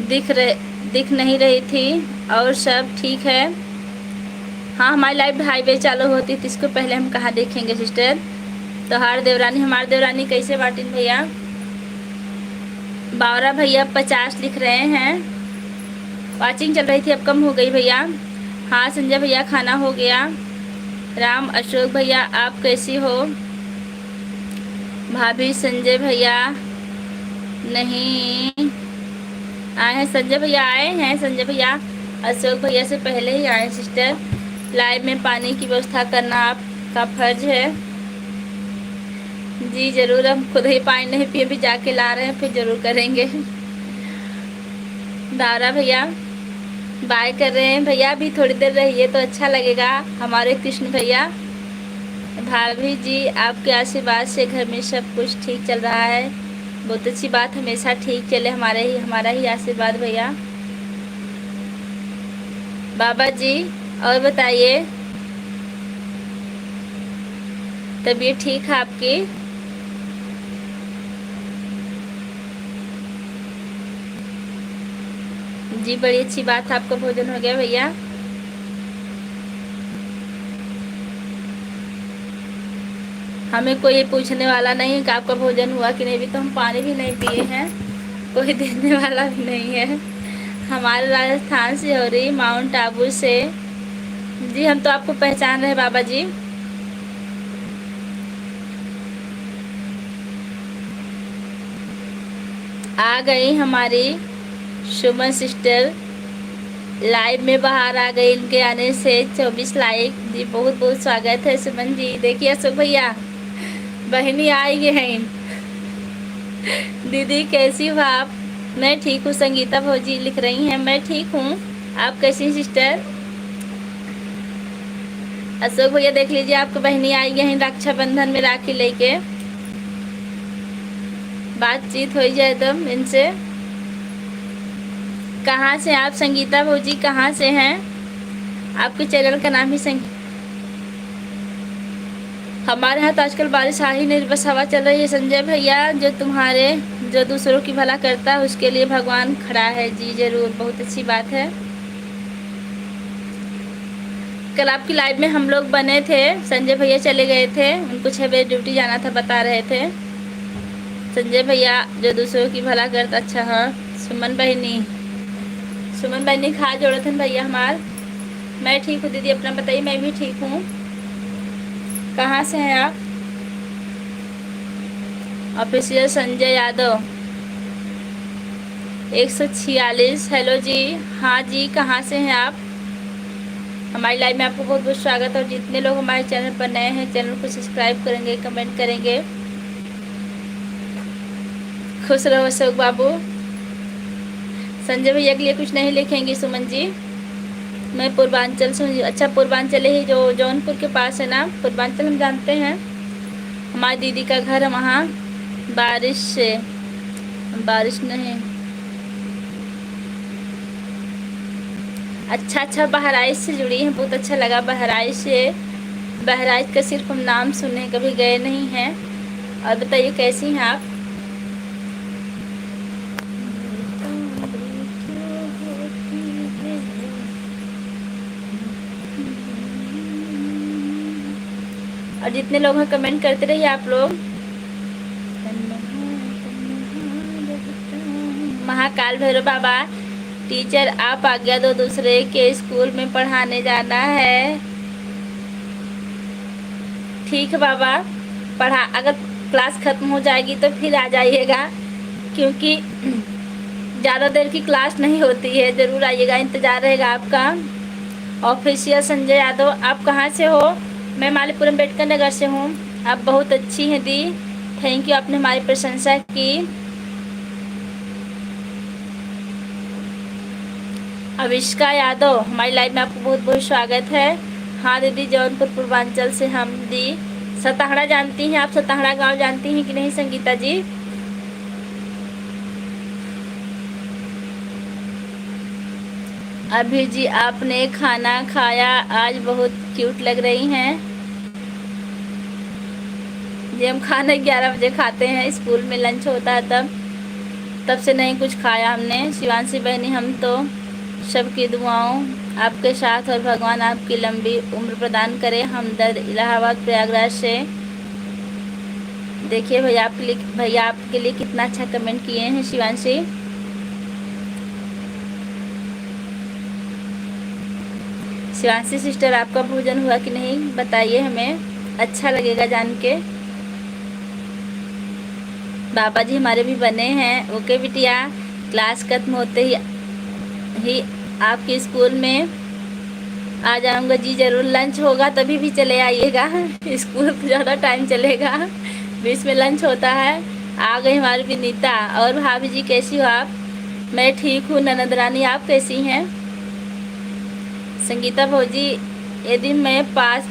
दिख नहीं रही थी। और सब ठीक है? हाँ, हमारी लाइव हाईवे चालू होती थी, इसको पहले हम कहाँ देखेंगे सिस्टर? तो हमारे देवरानी कैसे बाटिन भैया? बावरा भैया 50 लिख रहे हैं। वाचिंग चल रही थी, अब कम हो गई भैया। हाँ संजय भैया, खाना हो गया। राम अशोक भैया, आप कैसी हो? भाभी संजय भैया नहीं आए हैं। संजय भैया आए हैं। संजय भैया अशोक भैया से पहले ही आए सिस्टर। लाइव में पानी की व्यवस्था करना आपका फर्ज है जी। जरूर, हम खुद ही पानी नहीं पिए, भी जाके ला रहे हैं, फिर जरूर करेंगे। दारा भैया बाय कर रहे हैं। भैया भी थोड़ी देर रहिए तो अच्छा लगेगा हमारे कृष्ण भैया। भाभी जी आपके आशीर्वाद से घर में सब कुछ ठीक चल रहा है, बहुत अच्छी बात, हमेशा ठीक चले, हमारा ही आशीर्वाद भैया। बाबा जी और बताइए, तबीयत ठीक है आपकी? जी बड़ी अच्छी बात है, आपका भोजन हो गया भैया। हमें कोई पूछने वाला नहीं है कि आपका भोजन हुआ कि नहीं, भी तो हम पानी भी नहीं पिए हैं, कोई देने वाला भी नहीं है। हमारे राजस्थान से हो रही, माउंट आबू से। जी हम तो आपको पहचान रहे बाबा जी। आ गई हमारी सुमन सिस्टर लाइव में, बाहर आ गई इनके आने से 24 लाइक। जी बहुत बहुत स्वागत है सुमन जी। देखिए अशोक भैया बहनी आई हैं। दीदी कैसी हो आप? मैं ठीक हूँ। संगीता भौजी लिख रही हैं मैं ठीक हूँ, आप कैसी हैं सिस्टर? अशोक भैया देख लीजिए आपकी बहनी आई हैं रक्षाबंधन में राखी लेके। बातचीत हो जाए तो इनसे। कहाँ से आप संगीता भौजी, कहाँ से हैं? आपके चैनल का नाम ही हमारे यहाँ तो आजकल बारिश आ ही नहीं, बस हवा चल रही है। संजय भैया जो दूसरों की भला करता है उसके लिए भगवान खड़ा है। जी जरूर, बहुत अच्छी बात है। कल आपकी लाइव में हम लोग बने थे, संजय भैया चले गए थे, उनको 6 बजे ड्यूटी जाना था, बता रहे थे संजय भैया जो दूसरों की भला करता। अच्छा हाँ, सुमन बहनी खा जोड़े थे भैया हमार। मैं ठीक हूँ दीदी, अपना बताइए। मैं भी ठीक हूँ। कहाँ से हैं आप? ऑफिशियल संजय यादव 146। हेलो जी। हाँ जी, कहाँ से हैं आप? हमारी लाइव में आपको बहुत बहुत स्वागत है। और जितने लोग हमारे चैनल पर नए हैं, चैनल को सब्सक्राइब करेंगे, कमेंट करेंगे। खुश रहो अशोक बाबू। संजय भैया के लिए कुछ नहीं लिखेंगी सुमन जी? मैं पूर्वांचल से हूँ। अच्छा, पूर्वांचल ही जो जौनपुर के पास है ना, पूर्वांचल हम जानते हैं। हमारी दीदी का घर है वहाँ। बारिश नहीं। अच्छा, बहराइच से जुड़ी हैं, बहुत अच्छा लगा। बहराइच से, बहराइच का सिर्फ हम नाम सुने, कभी गए नहीं हैं। और बताइए कैसी हैं आप? और जितने लोग हैं कमेंट करते रहिए आप लोग। महाकाल भैरव बाबा टीचर आप आज्ञा दो, दूसरे के स्कूल में पढ़ाने जाना है। ठीक है बाबा, अगर क्लास खत्म हो जाएगी तो फिर आ जाइएगा, क्योंकि ज़्यादा देर की क्लास नहीं होती है। ज़रूर आइएगा, इंतज़ार रहेगा आपका। ऑफिशियल संजय यादव, आप कहाँ से हो? मैं मालीपुरम अम्बेडकर नगर से हूँ। आप बहुत अच्छी हैं दी, थैंक यू, आपने हमारी प्रशंसा की। अविष्का यादव, हमारी लाइव में आपको बहुत बहुत स्वागत है। हाँ दीदी, जौनपुर पूर्वांचल से हम। दी सताहड़ा जानती हैं आप? सताहड़ा गांव जानती हैं कि नहीं संगीता जी? अभी जी आपने खाना खाया? आज बहुत क्यूट लग रही हैं जी। हम खाना 11 बजे खाते हैं, स्कूल में लंच होता है तब से नहीं कुछ खाया हमने। शिवांशी बहनी, हम तो सबकी दुआओं आपके साथ, और भगवान आपकी लंबी उम्र प्रदान करे। हमदर्द इलाहाबाद प्रयागराज से। देखिए भैया आपके लिए कितना अच्छा कमेंट किए हैं शिवांशी। शिवांशी सिस्टर, आपका भोजन हुआ कि नहीं बताइए, हमें अच्छा लगेगा जान के। बाबा जी हमारे भी बने हैं। ओके बिटिया, क्लास खत्म होते ही आपके स्कूल में आ जाऊंगा। जी जरूर, लंच होगा तभी भी चले आइएगा। स्कूल ज़्यादा टाइम चलेगा, बीच में लंच होता है। आ गई हमारी विनीता। और भाभी जी कैसी हो आप? मैं ठीक हूँ। ननद रानी, आप कैसी हैं? संगीता भौजी, यदि मैं पास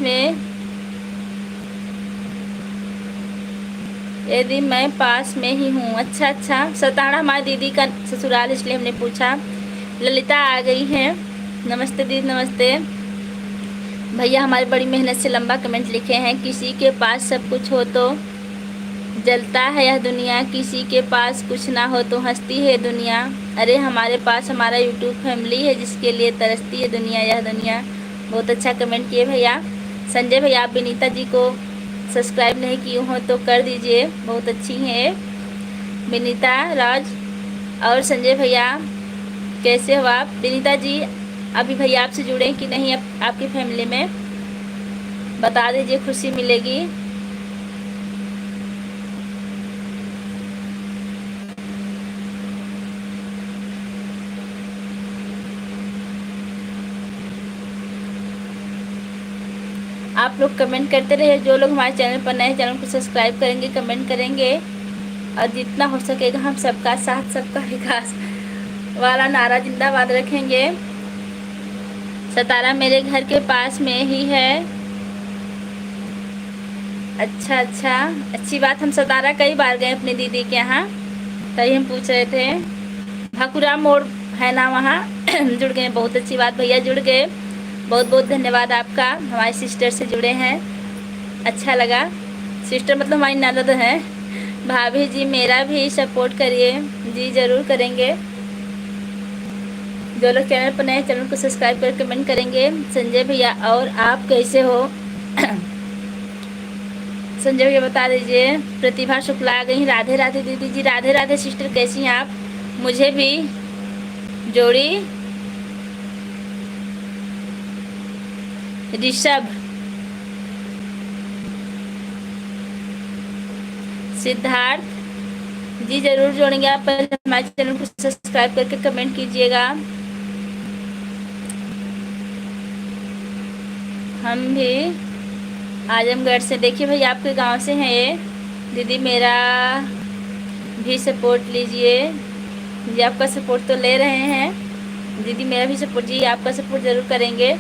में ही हूँ। अच्छा, सताड़ा हमारी दीदी का ससुराल, इसलिए हमने पूछा। ललिता आ गई हैं। नमस्ते दीदी, नमस्ते। भैया हमारी बड़ी मेहनत से लंबा कमेंट लिखे हैं। किसी के पास सब कुछ हो तो जलता है यह दुनिया, किसी के पास कुछ ना हो तो हंसती है दुनिया। अरे हमारे पास हमारा यूट्यूब फैमिली है, जिसके लिए तरसती है दुनिया यह दुनिया। बहुत अच्छा कमेंट किए भैया। संजय भैया, आप विनीता जी को सब्सक्राइब नहीं किए हो तो कर दीजिए, बहुत अच्छी हैं विनीता राज। और संजय भैया कैसे हो आप? विनीता जी अभी भैया आपसे जुड़े कि नहीं आपकी फैमिली में, बता दीजिए, खुशी मिलेगी। आप लोग कमेंट करते रहिए। जो लोग हमारे चैनल पर नए, चैनल को सब्सक्राइब करेंगे, कमेंट करेंगे, और जितना हो सकेगा हम सबका साथ, सबका विकास वाला नारा जिंदाबाद रखेंगे। सतारा मेरे घर के पास में ही है। अच्छा अच्छा, अच्छी बात। हम सतारा कई बार गए अपनी दीदी के यहाँ, तभी हम पूछ रहे थे। भाकुरा मोड़ है ना वहाँ जुड़ गए, बहुत अच्छी बात भैया, जुड़ गए। बहुत बहुत धन्यवाद आपका, हमारी सिस्टर से जुड़े हैं, अच्छा लगा। सिस्टर मतलब हमारी ननद है। भाभी जी मेरा भी सपोर्ट करिए। जी ज़रूर करेंगे। जो लोग चैनल पर नए, चैनल को सब्सक्राइब कर कमेंट करेंगे। संजय भैया और आप कैसे हो? संजय भैया बता दीजिए। प्रतिभा शुक्ला आ गई, राधे राधे दीदी जी। राधे राधे सिस्टर, कैसी हैं आप? मुझे भी जोड़ी। ऋषभ, सिद्धार्थ जी जरूर जोड़ेंगे आप। पहले हमारे चैनल को सब्सक्राइब करके कमेंट कीजिएगा। हम भी आजमगढ़ से, देखिए भाई आपके गांव से हैं ये दीदी। मेरा भी सपोर्ट लीजिए जी, आपका सपोर्ट तो ले रहे हैं दीदी, मेरा भी सपोर्ट जी, आपका सपोर्ट ज़रूर करेंगे।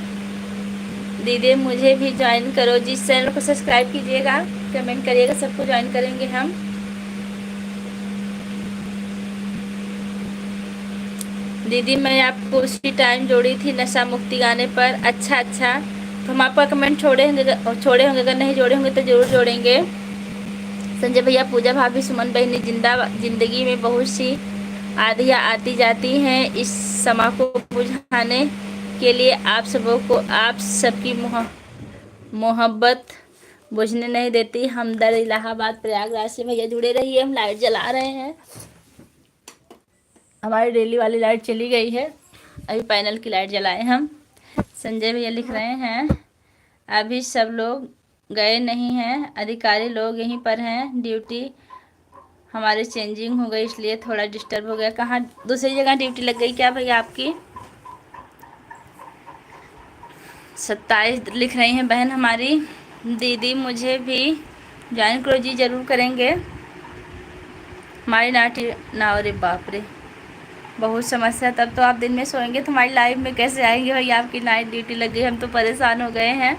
दीदी मुझे भी ज्वाइन करो जी, चैनल को सब्सक्राइब कीजिएगा, कमेंट करिएगा, सबको ज्वाइन करेंगे हम। दीदी मैं आपको उसी टाइम जोड़ी थी नशा मुक्ति गाने पर। अच्छा अच्छा, तो हम आपका कमेंट छोड़े होंगे, अगर नहीं जोड़े होंगे तो ज़रूर जोड़ेंगे। संजय भैया, पूजा भाभी, सुमन बहनी, जिंदगी में बहुत सी आधियाँ आती जाती हैं, इस समा को बुझाने के लिए आप सबों को, आप सबकी मोहब्बत बुझने नहीं देती। हमदर्द, इलाहाबाद प्रयागराज से भैया जुड़े रहिए। हम लाइट जला रहे हैं, हमारी डेली वाली लाइट चली गई है, अभी पैनल की लाइट जलाए हम। संजय भैया लिख रहे हैं अभी सब लोग गए नहीं हैं, अधिकारी लोग यहीं पर हैं, ड्यूटी हमारी चेंजिंग हो गई इसलिए थोड़ा डिस्टर्ब हो गया। कहाँ दूसरी जगह ड्यूटी लग गई क्या भैया आपकी? 27 लिख रही हैं बहन हमारी। दीदी मुझे भी ज्वाइन करो जी, ज़रूर करेंगे। हमारी नाटी ना, अरे बाप रे बहुत समस्या। तब तो आप दिन में सोएंगे तो हमारी लाइफ में कैसे आएंगे भैया? आपकी नाइट ड्यूटी लग गई, हम तो परेशान हो गए हैं।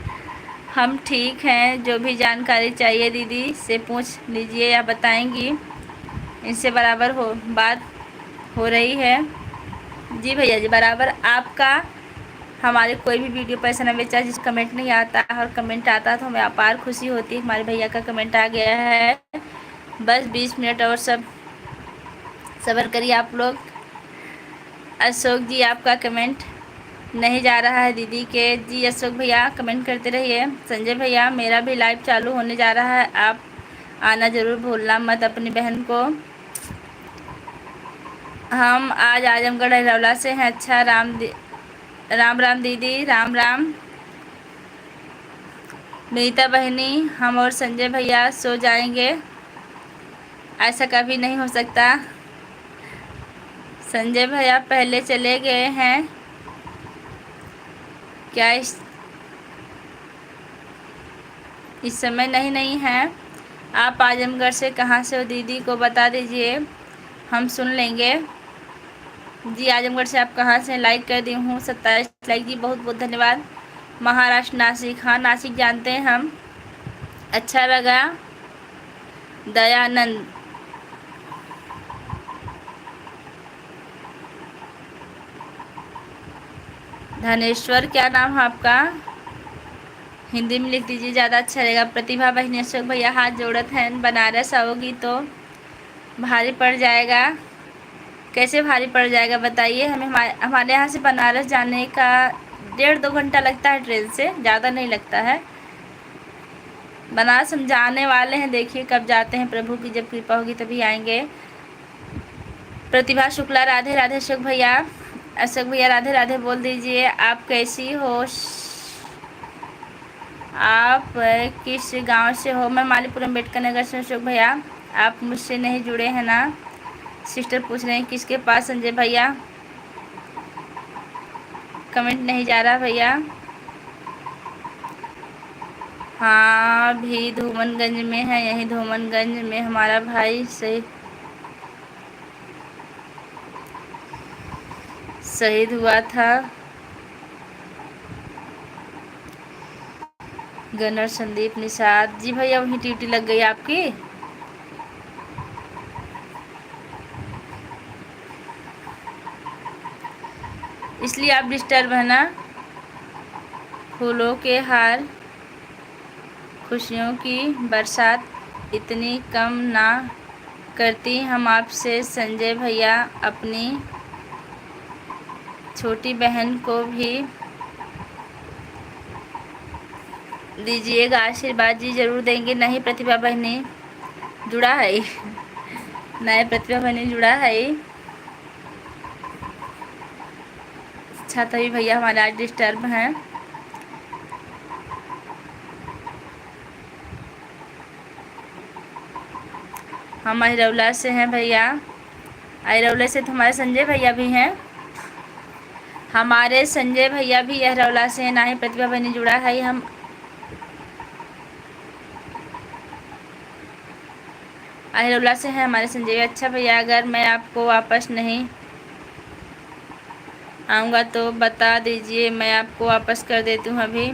हम ठीक हैं, जो भी जानकारी चाहिए दीदी से पूछ लीजिए या बताएंगी, इनसे बराबर हो बात हो रही है। जी भैया जी बराबर। आपका हमारे कोई भी वीडियो पर ऐसा न बेचा जिस कमेंट नहीं आता, और कमेंट आता तो हमें अपार खुशी होती है। हमारे भैया का कमेंट आ गया है, बस 20 मिनट और सब सब्र करिए आप लोग। अशोक जी आपका कमेंट नहीं जा रहा है दीदी के। जी अशोक भैया कमेंट करते रहिए। संजय भैया मेरा भी लाइव चालू होने जा रहा है, आप आना ज़रूर भूलना मत अपनी बहन को। हम आज आजमगढ़ अरौला से हैं। अच्छा राम राम दीदी, राम राम। नीता बहनी, हम और संजय भैया सो जाएंगे, ऐसा कभी नहीं हो सकता। संजय भैया पहले चले गए हैं क्या? इस समय नहीं है। आप आजमगढ़ से कहाँ से हो दीदी को बता दीजिए, हम सुन लेंगे। जी आजमगढ़ से आप कहाँ से? लाइक कर दी हूँ 27 लाइक जी, बहुत बहुत धन्यवाद। महाराष्ट्र नासिक, हाँ नासिक जानते हैं हम। अच्छा लगा। दयानंद, धनेश्वर क्या नाम है आपका? हिंदी में लिख दीजिए, ज़्यादा अच्छा रहेगा। प्रतिभा बहनी, अशोक भैया हाथ जोड़त हैं। बनारस आओगी तो भारी पड़ जाएगा। कैसे भारी पड़ जाएगा बताइए? हमें हमारे यहाँ से बनारस जाने का 1.5-2 घंटा लगता है ट्रेन से, ज़्यादा नहीं लगता है। बनारस हम जाने वाले हैं, देखिए कब जाते हैं, प्रभु की जब कृपा होगी तभी आएंगे। प्रतिभा शुक्ला, राधे राधे। अशोक भैया राधे राधे बोल दीजिए। आप कैसी हो? आप किस गांव से हो? मैं मालीपुरम अम्बेडकर नगर से। अशोक भैया आप मुझसे नहीं जुड़े हैं ना? सिस्टर पूछ रहे हैं किसके पास। संजय भैया कमेंट नहीं जा रहा भैया। हाँ भी धूमनगंज में है, यही धूमनगंज में हमारा भाई शहीद हुआ था। गनर संदीप निषाद जी भैया वहीं ड्यूटी लग गई आपकी। इसलिए आप डिस्टर्ब है ना। फूलों के हार, खुशियों की बरसात इतनी कम ना करती हम आपसे। संजय भैया अपनी छोटी बहन को भी दीजिएगा आशीर्वाद। जी जरूर देंगे। नहीं प्रतिभा बहनी जुड़ा है, नहीं प्रतिभा बहनी जुड़ा है। अच्छा तभी भैया हमारे आज डिस्टर्ब हैं। हम अहिरौला से हैं भैया। अहिरौला से तो हमारे संजय भैया भी हैं। हमारे संजय भैया भी अहिरौला से हैं। ना ही प्रतिभा बहनी जुड़ा है। हम अहिरौला से हैं हमारे संजय। अच्छा भैया अगर मैं आपको वापस नहीं आऊँगा तो बता दीजिए, मैं आपको वापस कर देती हूँ अभी।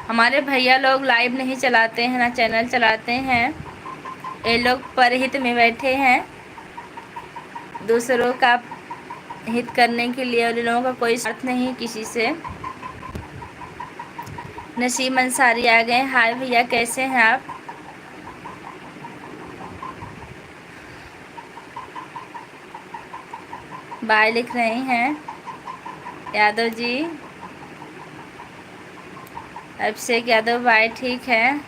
हमारे भैया लोग लाइव नहीं चलाते हैं ना चैनल चलाते हैं। ये लोग परहित में बैठे हैं, दूसरों का हित करने के लिए, और इन लोगों का कोई स्वार्थ नहीं किसी से। नसीम अंसारी आ गए। हाय भैया कैसे हैं आप? बाय लिख रहे हैं यादव जी। अभिषेक यादव बाय ठीक है।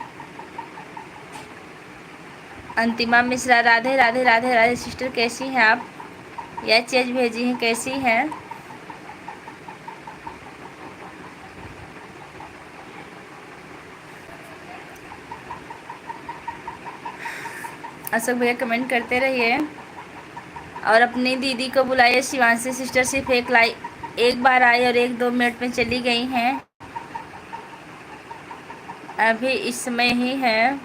अंतिमा मिश्रा राधे राधे राधे राधे। सिस्टर कैसी हैं आप? यह चीज भेजी हैं, कैसी हैं? अशोक भैया कमेंट करते रहिए और अपनी दीदी को बुलाइए। शिवांशी सिस्टर सिर्फ एक बार आई और 1-2 मिनट में चली गई हैं, अभी इस समय ही है।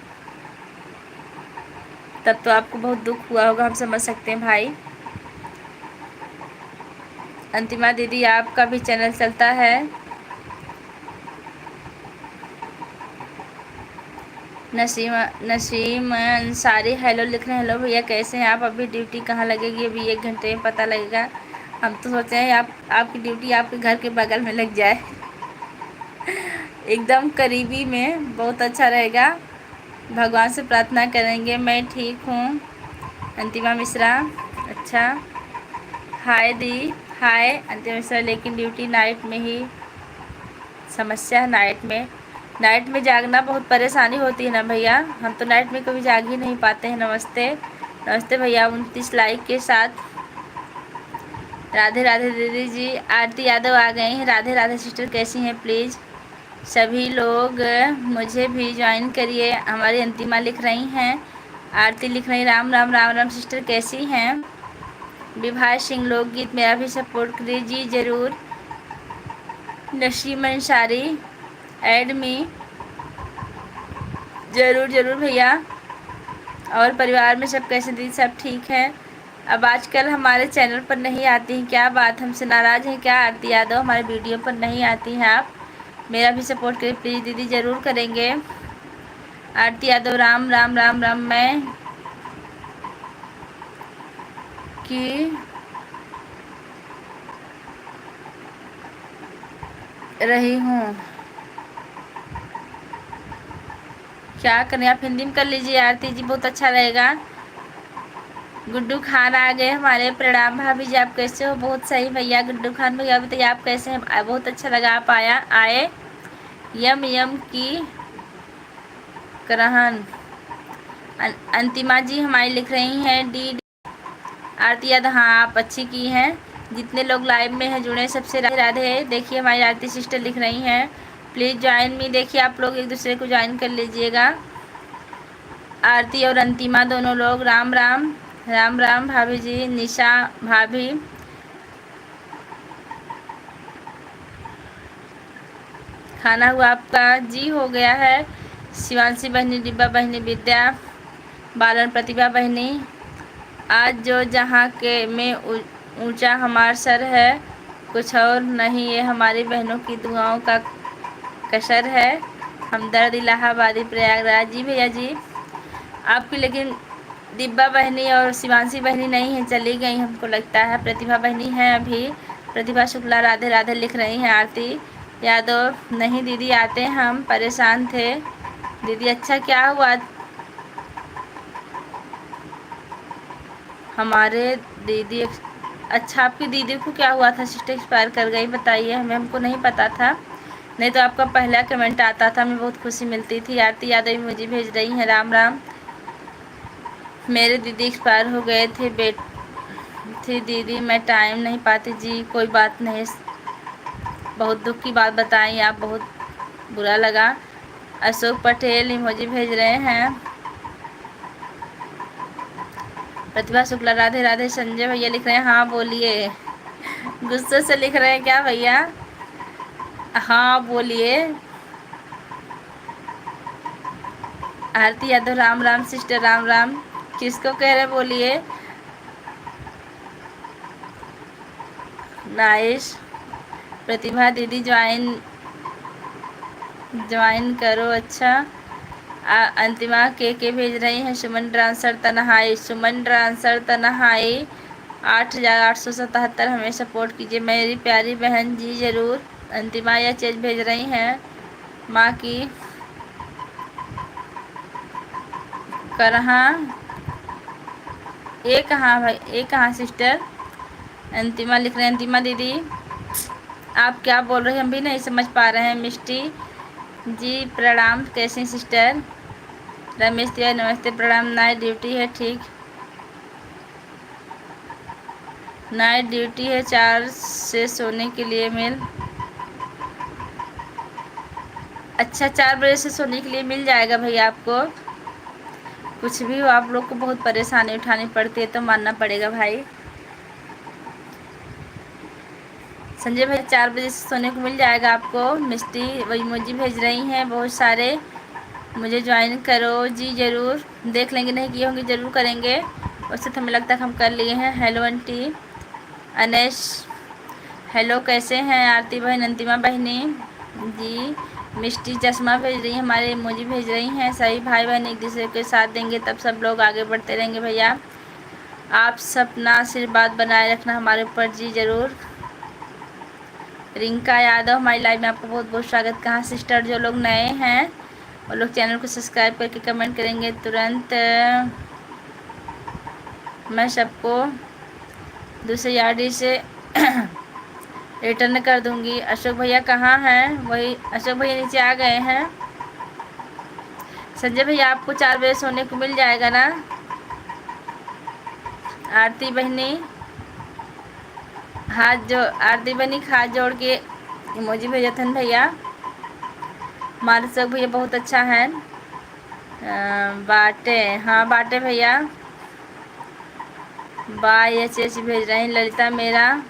तब तो आपको बहुत दुख हुआ होगा, हम समझ सकते हैं भाई। अंतिमा दीदी आपका भी चैनल चलता है? नसीम अंसारी हेलो लिख रहे हैं। हेलो भैया कैसे हैं आप? अभी ड्यूटी कहाँ लगेगी? अभी 1 घंटे में पता लगेगा। हम तो सोचते हैं आपकी ड्यूटी आपके घर के बगल में लग जाए, एकदम करीबी में, बहुत अच्छा रहेगा। भगवान से प्रार्थना करेंगे। मैं ठीक हूँ अंतिमा मिश्रा। अच्छा हाय दी। हाय अंतिमा मिश्रा। लेकिन ड्यूटी नाइट में ही समस्या है। नाइट में जागना बहुत परेशानी होती है ना भैया। हम तो नाइट में कभी जाग ही नहीं पाते हैं। नमस्ते भैया 29 लाइक के साथ। राधे राधे दीदी जी। आरती यादव आ गई हैं। राधे राधे सिस्टर कैसी हैं? प्लीज़ सभी लोग मुझे भी ज्वाइन करिए। हमारी अंतिमा लिख रही हैं। आरती लिख रही राम राम राम राम। सिस्टर कैसी हैं? विभा सिंह लोकगीत मेरा भी सपोर्ट करिए जी जरूर। नसीम अंसारी ऐड मी जरूर भैया। और परिवार में सब कैसे? दीदी सब ठीक है। अब आजकल हमारे चैनल पर नहीं आती हैं, क्या बात, हमसे नाराज़ हैं क्या? आरती यादव हमारे वीडियो पर नहीं आती हैं आप? मेरा भी सपोर्ट करिए प्लीज़ दीदी, ज़रूर करेंगे। आरती यादव राम राम राम राम। मैं कि रही हूँ। क्या करें, आप हिंदी में कर लीजिए आरती जी, बहुत अच्छा रहेगा। गुड्डू खान आ गए हमारे, प्रणाम भाभी जी, आप कैसे हो? बहुत सही भैया। गुड्डू खान भैया बताइए आप कैसे हैं? बहुत अच्छा लगा आप आए। यम यम की करहन। अंतिमा जी हमारी लिख रही हैं डी। आरती यादव, हाँ आप अच्छी की हैं। जितने लोग लाइव में हैं जुड़े, सबसे राधे राधे। देखिए हमारी आरती सिस्टर लिख रही हैं प्लीज़ ज्वाइन मी। देखिए आप लोग एक दूसरे को ज्वाइन कर लीजिएगा। आरती और अंतिमा दोनों लोग राम राम। राम राम भाभी जी। निशा भाभी, खाना हुआ आपका? जी हो गया है। शिवांशी बहनी, डिब्बा बहनी, विद्या बालन, प्रतिभा बहनी। आज जो जहाँ के में ऊंचा हमार सर है, कुछ और नहीं, ये हमारी बहनों की दुआओं का कसर है। हमदर्द, इलाहाबादी, प्रयागराज। जी भैया जी आपकी, लेकिन दिब्बा बहनी और शिवांशी बहनी नहीं है, चली गई हमको लगता है। प्रतिभा बहनी है अभी। प्रतिभा शुक्ला राधे राधे लिख रही हैं। आरती यादव, नहीं दीदी आते, हम परेशान थे। दीदी अच्छा क्या हुआ? हमारे दीदी, अच्छा आपकी दीदी को क्या हुआ था? सिस्टर एक्सपायर कर गई, बताइए हमें, हमको नहीं पता था। नहीं तो आपका पहला कमेंट आता था, हमें बहुत खुशी मिलती थी। आरती यादव मुझे भेज रही हैं राम राम। मेरे दीदी एक्सपायर हो गए थे, थी दीदी, मैं टाइम नहीं पाती। जी कोई बात नहीं, बहुत दुख की बात बताई आप, बहुत बुरा लगा। अशोक पटेल इमोजी भेज रहे हैं। प्रतिभा शुक्ला राधे राधे। संजय भैया लिख रहे हैं हाँ बोलिए। गुस्से से लिख रहे हैं क्या भैया? हाँ बोलिए। आरती यादव, राम राम सिस्टर, राम राम। किसको कह रहे बोलिए? नाइस। प्रतिभा दीदी ज्वाइन करो। अच्छा। अंतिमा के भेज रही हैं। सुमन ट्रांसर तनहाई, सुमन ट्रांसर तनहाई 8877 हमें सपोर्ट कीजिए मेरी प्यारी बहन जी ज़रूर। अंतिमा यह चीज़ भेज रही हैं माँ की करहाँ। ये कहाँ भाई, ये कहाँ सिस्टर? अंतिमा लिख रहे हैं। अंतिमा दीदी आप क्या बोल रहे हैं, हम भी नहीं समझ पा रहे हैं। मिष्टी जी प्रणाम, कैसे हैं सिस्टर? रमेश तिवारी नमस्ते, प्रणाम। नाइट ड्यूटी है, ठीक। नाइट ड्यूटी है, 4 से सोने के लिए मिल। अच्छा 4 बजे से सोने के लिए मिल जाएगा भैया आपको। कुछ भी हो, आप लोग को बहुत परेशानी उठानी पड़ती है तो मानना पड़ेगा भाई। संजय भाई 4 बजे से सोने को मिल जाएगा आपको। मिस्टी वही मुझे भेज रही हैं बहुत सारे, मुझे ज्वाइन करो। जी ज़रूर, देख लेंगे, नहीं किए होंगे ज़रूर करेंगे। उससे तो हमें लगता है हम कर लिए हैं। हेलो आंटी अनेश, हेलो कैसे हैं? आरती बहन, अंतिमा बहनी जी। मिष्टी चश्मा भेज रही है, हमारे इमोजी भेज रही हैं। सही भाई बहन एक दूसरे के साथ देंगे तब सब लोग आगे बढ़ते रहेंगे भैया। आप सपना आशीर्वाद बनाए रखना हमारे ऊपर। जी ज़रूर। रिंका यादव हमारी लाइव में आपको बहुत बहुत स्वागत। कहाँ सिस्टर? जो लोग नए हैं वो लोग चैनल को सब्सक्राइब करके कमेंट करेंगे तुरंत मैं सबको दूसरी आईडी से रिटर्न कर दूंगी। अशोक भैया कहाँ हैं? वही अशोक भैया नीचे आ गए हैं। संजय भैया आपको 4 बजे सोने को मिल जाएगा ना? आरती बहनी हाथ जो आरती बहनी हाथ जोड़ के इमोजी भेजा था भैया। मानसक भैया बहुत अच्छा है। बाटे, हाँ बाटे भैया बाय। एच भेज रहे हैं। ललिता मेरा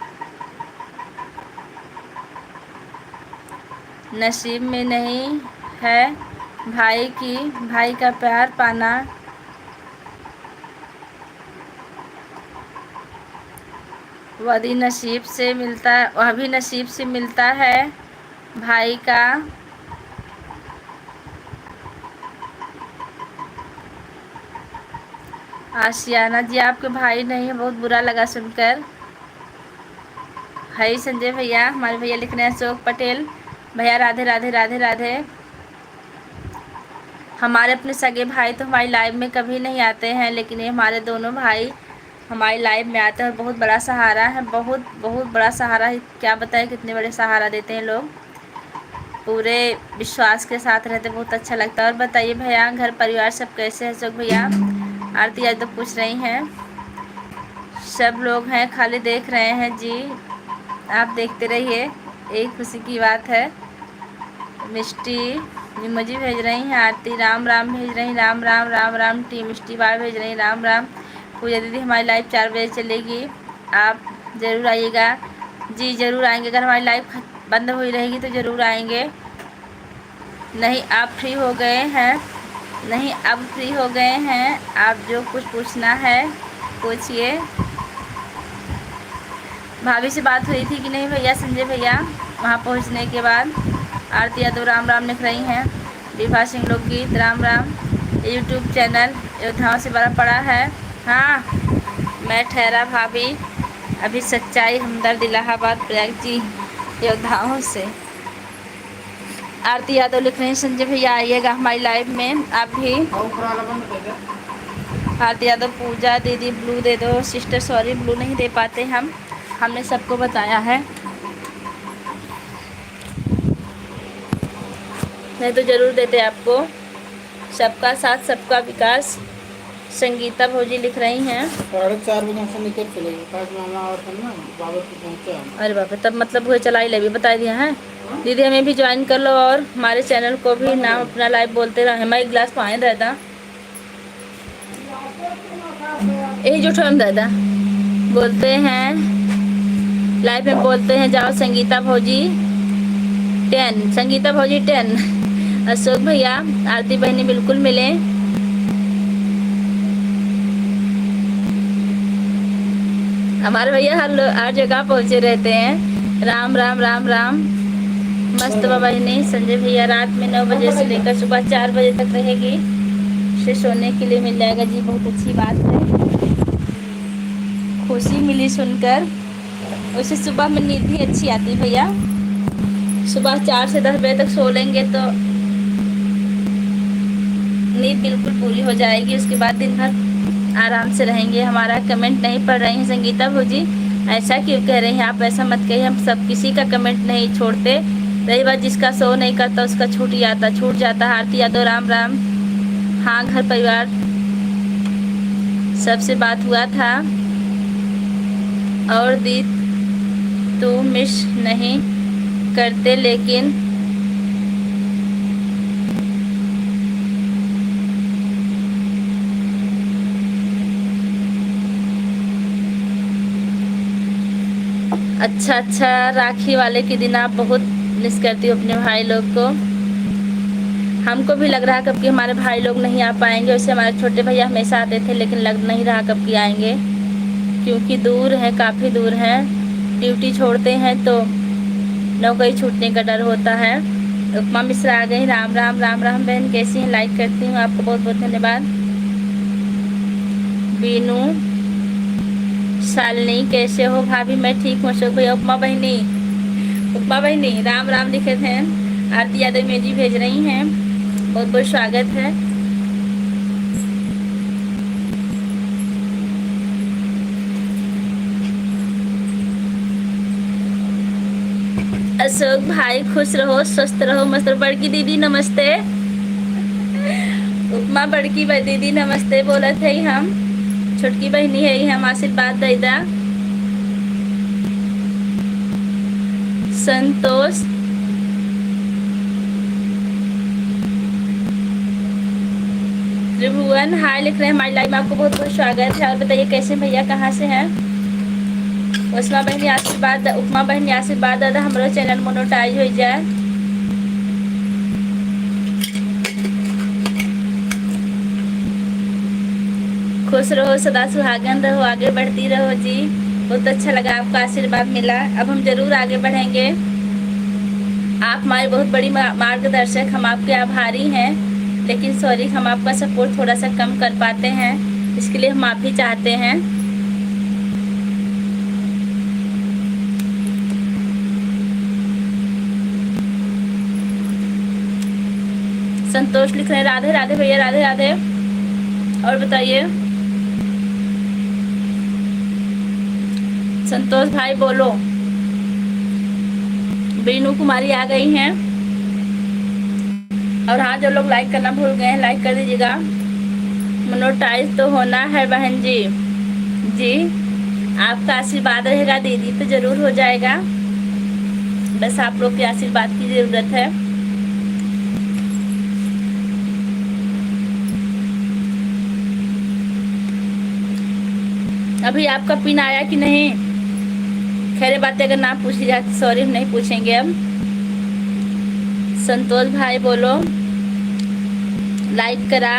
नसीब में नहीं है भाई का प्यार पाना। वह भी नसीब से मिलता है भाई का। आशियाना जी आपके भाई नहीं है, बहुत बुरा लगा सुनकर। हाय संजय भैया, हमारे भैया लिख रहे हैं। अशोक पटेल भैया राधे राधे राधे राधे। हमारे अपने सगे भाई तो हमारी लाइव में कभी नहीं आते हैं, लेकिन ये हमारे दोनों भाई हमारी लाइव में आते हैं और बहुत बड़ा सहारा है, बहुत बहुत बड़ा सहारा है। क्या बताएं कितने बड़े सहारा देते हैं लोग, पूरे विश्वास के साथ रहते, बहुत अच्छा लगता है। और बताइए भैया घर परिवार सब कैसे हैं? अशोक भैया आरती आज तो पूछ रही हैं, सब लोग हैं खाली देख रहे हैं जी, आप देखते रहिए, एक खुशी की बात है। मिष्टी इमोजी भेज रही हैं, आरती राम राम भेज रही, राम राम राम राम। टी मिष्टी बार भेज रही राम राम। पूजा दीदी हमारी लाइव 4 बजे चलेगी, आप ज़रूर आइएगा जी, ज़रूर आएंगे। अगर हमारी लाइव बंद हुई रहेगी तो ज़रूर आएंगे। नहीं आप फ्री हो गए हैं, नहीं अब फ्री हो गए हैं, आप जो कुछ पूछना है पूछिए। भाभी से बात हुई थी कि नहीं भैया? संजय भैया वहाँ पहुँचने के बाद। आरती यादव राम राम लिख रही हैं। विभा सिंह लोकगीत राम राम। यूट्यूब चैनल योद्धाओं से बड़ा पड़ा है। हाँ मैं ठहरा भाभी, अभी सच्चाई हमदर्द इलाहाबाद प्रयाग जी योद्धाओं से। आरती यादव लिख रही हैं संजय भैया आइएगा हमारी लाइव में आप भी। आरती यादव पूजा दीदी ब्लू दे दो। सिस्टर सॉरी ब्लू नहीं दे पाते हम, हमने सबको बताया है, नहीं तो ज़रूर देते आपको। सबका साथ सबका विकास। संगीता भौजी लिख रही हैं 4:30 बजे से निकल चलेगी, काज में हमारा और करना बाबा को पहुँचा। अरे बाप रे, तब मतलब हुए चला ही ले भी बता दिया है। दीदी हमें भी ज्वाइन कर लो और हमारे चैनल को भी नाम अपना लाइव बोलते रहे। मैं एक गिलास पानी रहता यही जो ठोम दादा बोलते हैं लाइव में, बोलते हैं जाओ संगीता भौजी 10, संगीता भौजी 10। अशोक भैया आरती बहनी बिल्कुल मिले। हमारे भैया हर जगह पहुंचे रहते हैं। राम राम राम राम। मस्त बाबा नहीं संजय भैया रात में 9 बजे से लेकर सुबह 4 बजे तक रहेगी, उसे सोने के लिए मिल जाएगा जी, बहुत अच्छी बात है, खुशी मिली सुनकर। उसे सुबह में नींद भी अच्छी आती भैया, सुबह 4 से 10 बजे तक सो लेंगे तो नींद बिल्कुल पूरी हो जाएगी, उसके बाद दिन भर आराम से रहेंगे। हमारा कमेंट नहीं पढ़ रही हैं संगीता भौजी, ऐसा क्यों कह रही हैं आप? ऐसा मत कहिए, हम सब किसी का कमेंट नहीं छोड़ते। रही बात जिसका शो नहीं करता उसका छूट जाता। आरती यादव राम राम। हाँ घर परिवार सबसे बात हुआ था और दी तू मिस नहीं करते, लेकिन अच्छा राखी वाले के दिन आप बहुत मिस करती हो अपने भाई लोग को। हमको भी लग रहा कब कि हमारे भाई लोग नहीं आ पाएंगे, वैसे हमारे छोटे भैया हमेशा आते थे, लेकिन लग नहीं रहा कब कि आएंगे, क्योंकि दूर है, काफ़ी दूर है, ड्यूटी छोड़ते हैं तो नौकरी छूटने का डर होता है। उपमा मिश्रा आ गई। राम राम राम राम बहन कैसी हैं? लाइक करती हूँ आपको, बहुत बहुत धन्यवाद। बीनू शालिनी कैसे हो भाभी? मैं ठीक हूँ अशोक भैया। उपमा बहनी राम राम लिखे थे। आरती यादव मेजी भेज रही हैं, बहुत बहुत स्वागत है। अशोक भाई खुश रहो, स्वस्थ रहो, मस्त रहो। बड़की दीदी नमस्ते। उपमा बड़की दीदी नमस्ते बोलत है हम, छोटकी बहनी है हम आशीर्वाद दैदा। संतोष त्रिभुवन हाय लिख रहे हैं हमारी लाइव में, आपको बहुत बहुत स्वागत है। और बताइए कैसे भैया, कहाँ से हैं? उस्मा बहनी आशीर्वाद, उपमा बहनी आशीर्वाद दादा हमारा चैनल मोनेटाइज हो जाए। खुश रहो, सदा सुहागन रहो, आगे बढ़ती रहो जी। बहुत अच्छा लगा आपका आशीर्वाद मिला, अब हम जरूर आगे बढ़ेंगे। आप हमारी बहुत बड़ी मार्गदर्शक, हम आपके आभारी हैं, लेकिन सॉरी हम आपका सपोर्ट थोड़ा सा कम कर पाते हैं, इसके लिए हम माफ़ी चाहते हैं। संतोष लिख रहे हैं राधे राधे भैया, राधे राधे। और बताइए संतोष भाई बोलो। बीनू कुमारी आ गई हैं। और हाँ, जो लोग लाइक करना भूल गए हैं लाइक कर दीजिएगा। मोनेटाइज तो होना है बहन जी। जी आपका आशीर्वाद रहेगा दीदी तो जरूर हो जाएगा, बस आप लोग के आशीर्वाद की जरूरत है। अभी आपका पिन आया कि नहीं? खैर बातें अगर ना पूछी जाए तो सॉरी, हम नहीं पूछेंगे अब। संतोष भाई बोलो लाइक करा।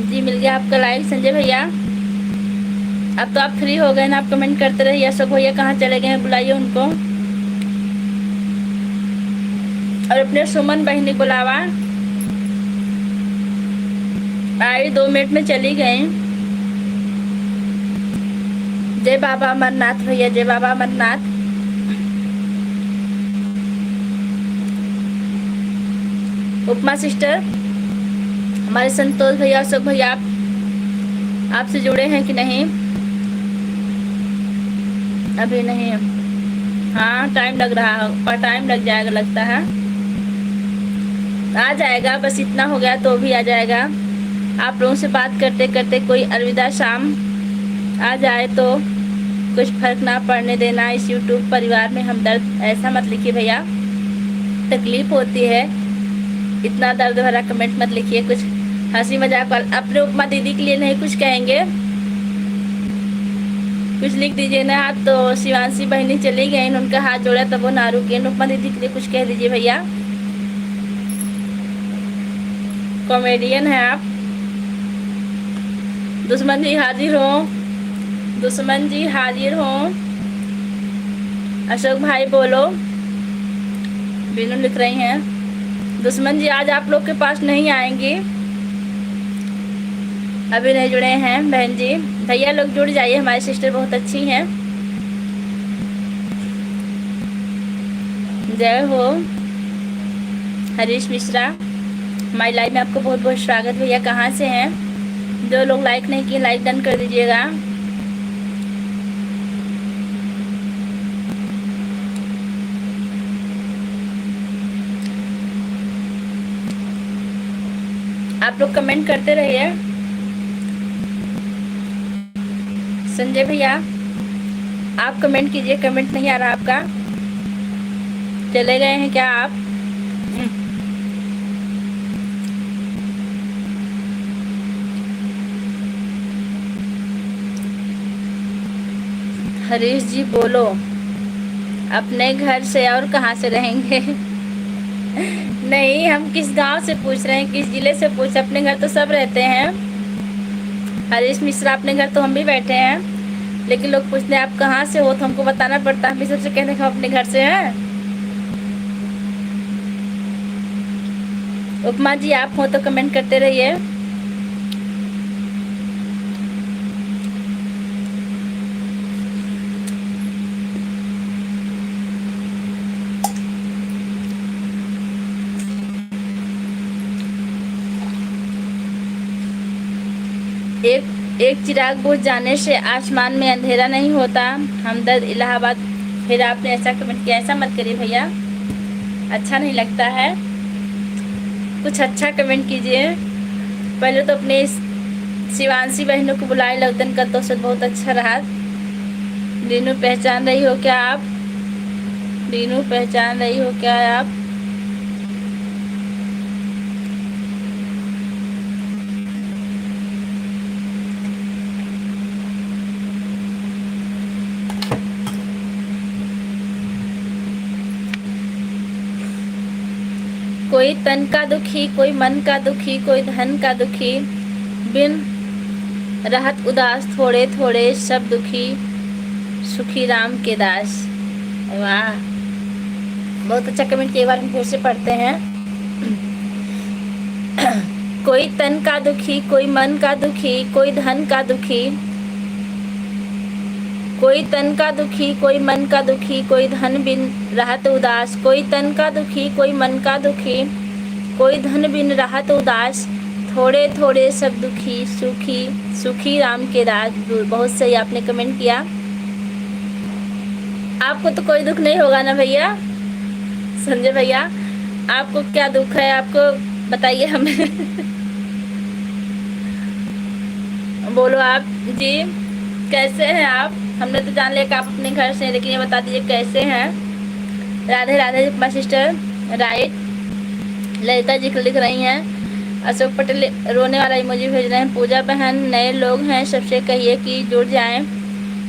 जी मिल गया आपका लाइक संजय भैया। अब तो आप फ्री हो गए ना, आप कमेंट करते रहिए। अशोक भैया कहाँ चले गए हैं, बुलाइए उनको। और अपने सुमन बहनी बुलावा, आई 2 मिनट में चली गई। जय बाबा अमरनाथ भैया, जय बाबा अमरनाथ। उपमा सिस्टर, हमारे संतोष भैया अशोक भैया आपसे जुड़े हैं कि नहीं? अभी नहीं। हाँ टाइम लग रहा है, और टाइम लग जाएगा लगता है। आ जाएगा, बस इतना हो गया तो भी आ जाएगा। आप लोगों से बात करते करते कोई अलविदा शाम आ जाए तो कुछ फर्क ना पड़ने देना। इस यूट्यूब परिवार में हमदर्द ऐसा मत लिखिए भैया, तकलीफ होती है। इतना दर्द भरा कमेंट मत लिखिए, कुछ हंसी मजाक वाला। अपने उपमा दीदी के लिए नहीं कुछ कहेंगे, कुछ लिख दीजिए ना। आप तो शिवांशी बहनी चली गई, उनका हाथ जोड़ा तब वो ना रुके। उपमा दीदी के लिए कुछ कह दीजिए भैया। कॉमेडियन है आप। दुश्मन जी हाजिर हो, दुश्मन जी हाजिर हो। अशोक भाई बोलो। बीनू लिख रही हैं दुश्मन जी आज आप लोग के पास नहीं आएंगी, अभी नहीं जुड़े हैं बहन जी। भैया लोग जुड़ जाइए, हमारी सिस्टर बहुत अच्छी हैं। जय हो। हरीश मिश्रा, हमारी लाइव में आपको बहुत बहुत स्वागत भैया। कहाँ से हैं? जो लोग लाइक नहीं किए लाइक डन कर दीजिएगा। आप लोग कमेंट करते रहिए। संजय भैया आप कमेंट कीजिए, कमेंट नहीं आ रहा आपका। चले गए हैं क्या आप? हरीश जी बोलो। अपने घर से और कहाँ से रहेंगे? नहीं, हम किस गांव से पूछ रहे हैं, किस जिले से पूछ। अपने घर तो सब रहते हैं। हरीश मिश्रा अपने घर तो हम भी बैठे हैं, लेकिन लोग पूछते हैं आप कहाँ से हो तो हमको बताना पड़ता है। हम भी सबसे कहते हैं हम अपने घर से हैं। उपमा जी आप हो तो कमेंट करते रहिए। एक चिराग बुझ जाने से आसमान में अंधेरा नहीं होता। हमदर्द इलाहाबाद। फिर आपने ऐसा कमेंट किया, ऐसा मत करिए भैया, अच्छा नहीं लगता है। कुछ अच्छा कमेंट कीजिए। पहले तो अपने शिवांशी बहनों को बुलाए, लवतन का तो बहुत अच्छा रहा। रीनू पहचान रही हो क्या आप? रीनू पहचान रही हो क्या आप? कोई तन का दुखी, कोई मन का दुखी, कोई धन का दुखी, बिन रहत उदास, थोड़े थोड़े सब दुखी, सुखी राम के दास। वाह, बहुत अच्छा कमेंट के बार हम फिर से पढ़ते हैं। कोई तन का दुखी, कोई मन का दुखी, कोई धन का दुखी, कोई तन का दुखी, कोई मन का दुखी, कोई धन बिन रहत उदास, कोई तन का दुखी, कोई मन का दुखी, कोई धन बिन रहा तो उदास, थोड़े थोड़े सब दुखी, सुखी सुखी राम के राज दूर। बहुत सही आपने कमेंट किया। आपको तो कोई दुख नहीं होगा ना भैया, संजय भैया? आपको क्या दुख है, आपको बताइए हमें। बोलो आप जी, कैसे हैं आप? हमने तो जान लिया कि आप अपने घर से हैं, लेकिन ये बता दीजिए कैसे हैं? Radhe Radhe my sister, right. Lalita ji लिख रही हैं। अशोक पटेल रोने वाला इमोजी भेज रहे हैं। पूजा बहन, नए लोग हैं, सबसे कहिए कि जुड़ जाएं।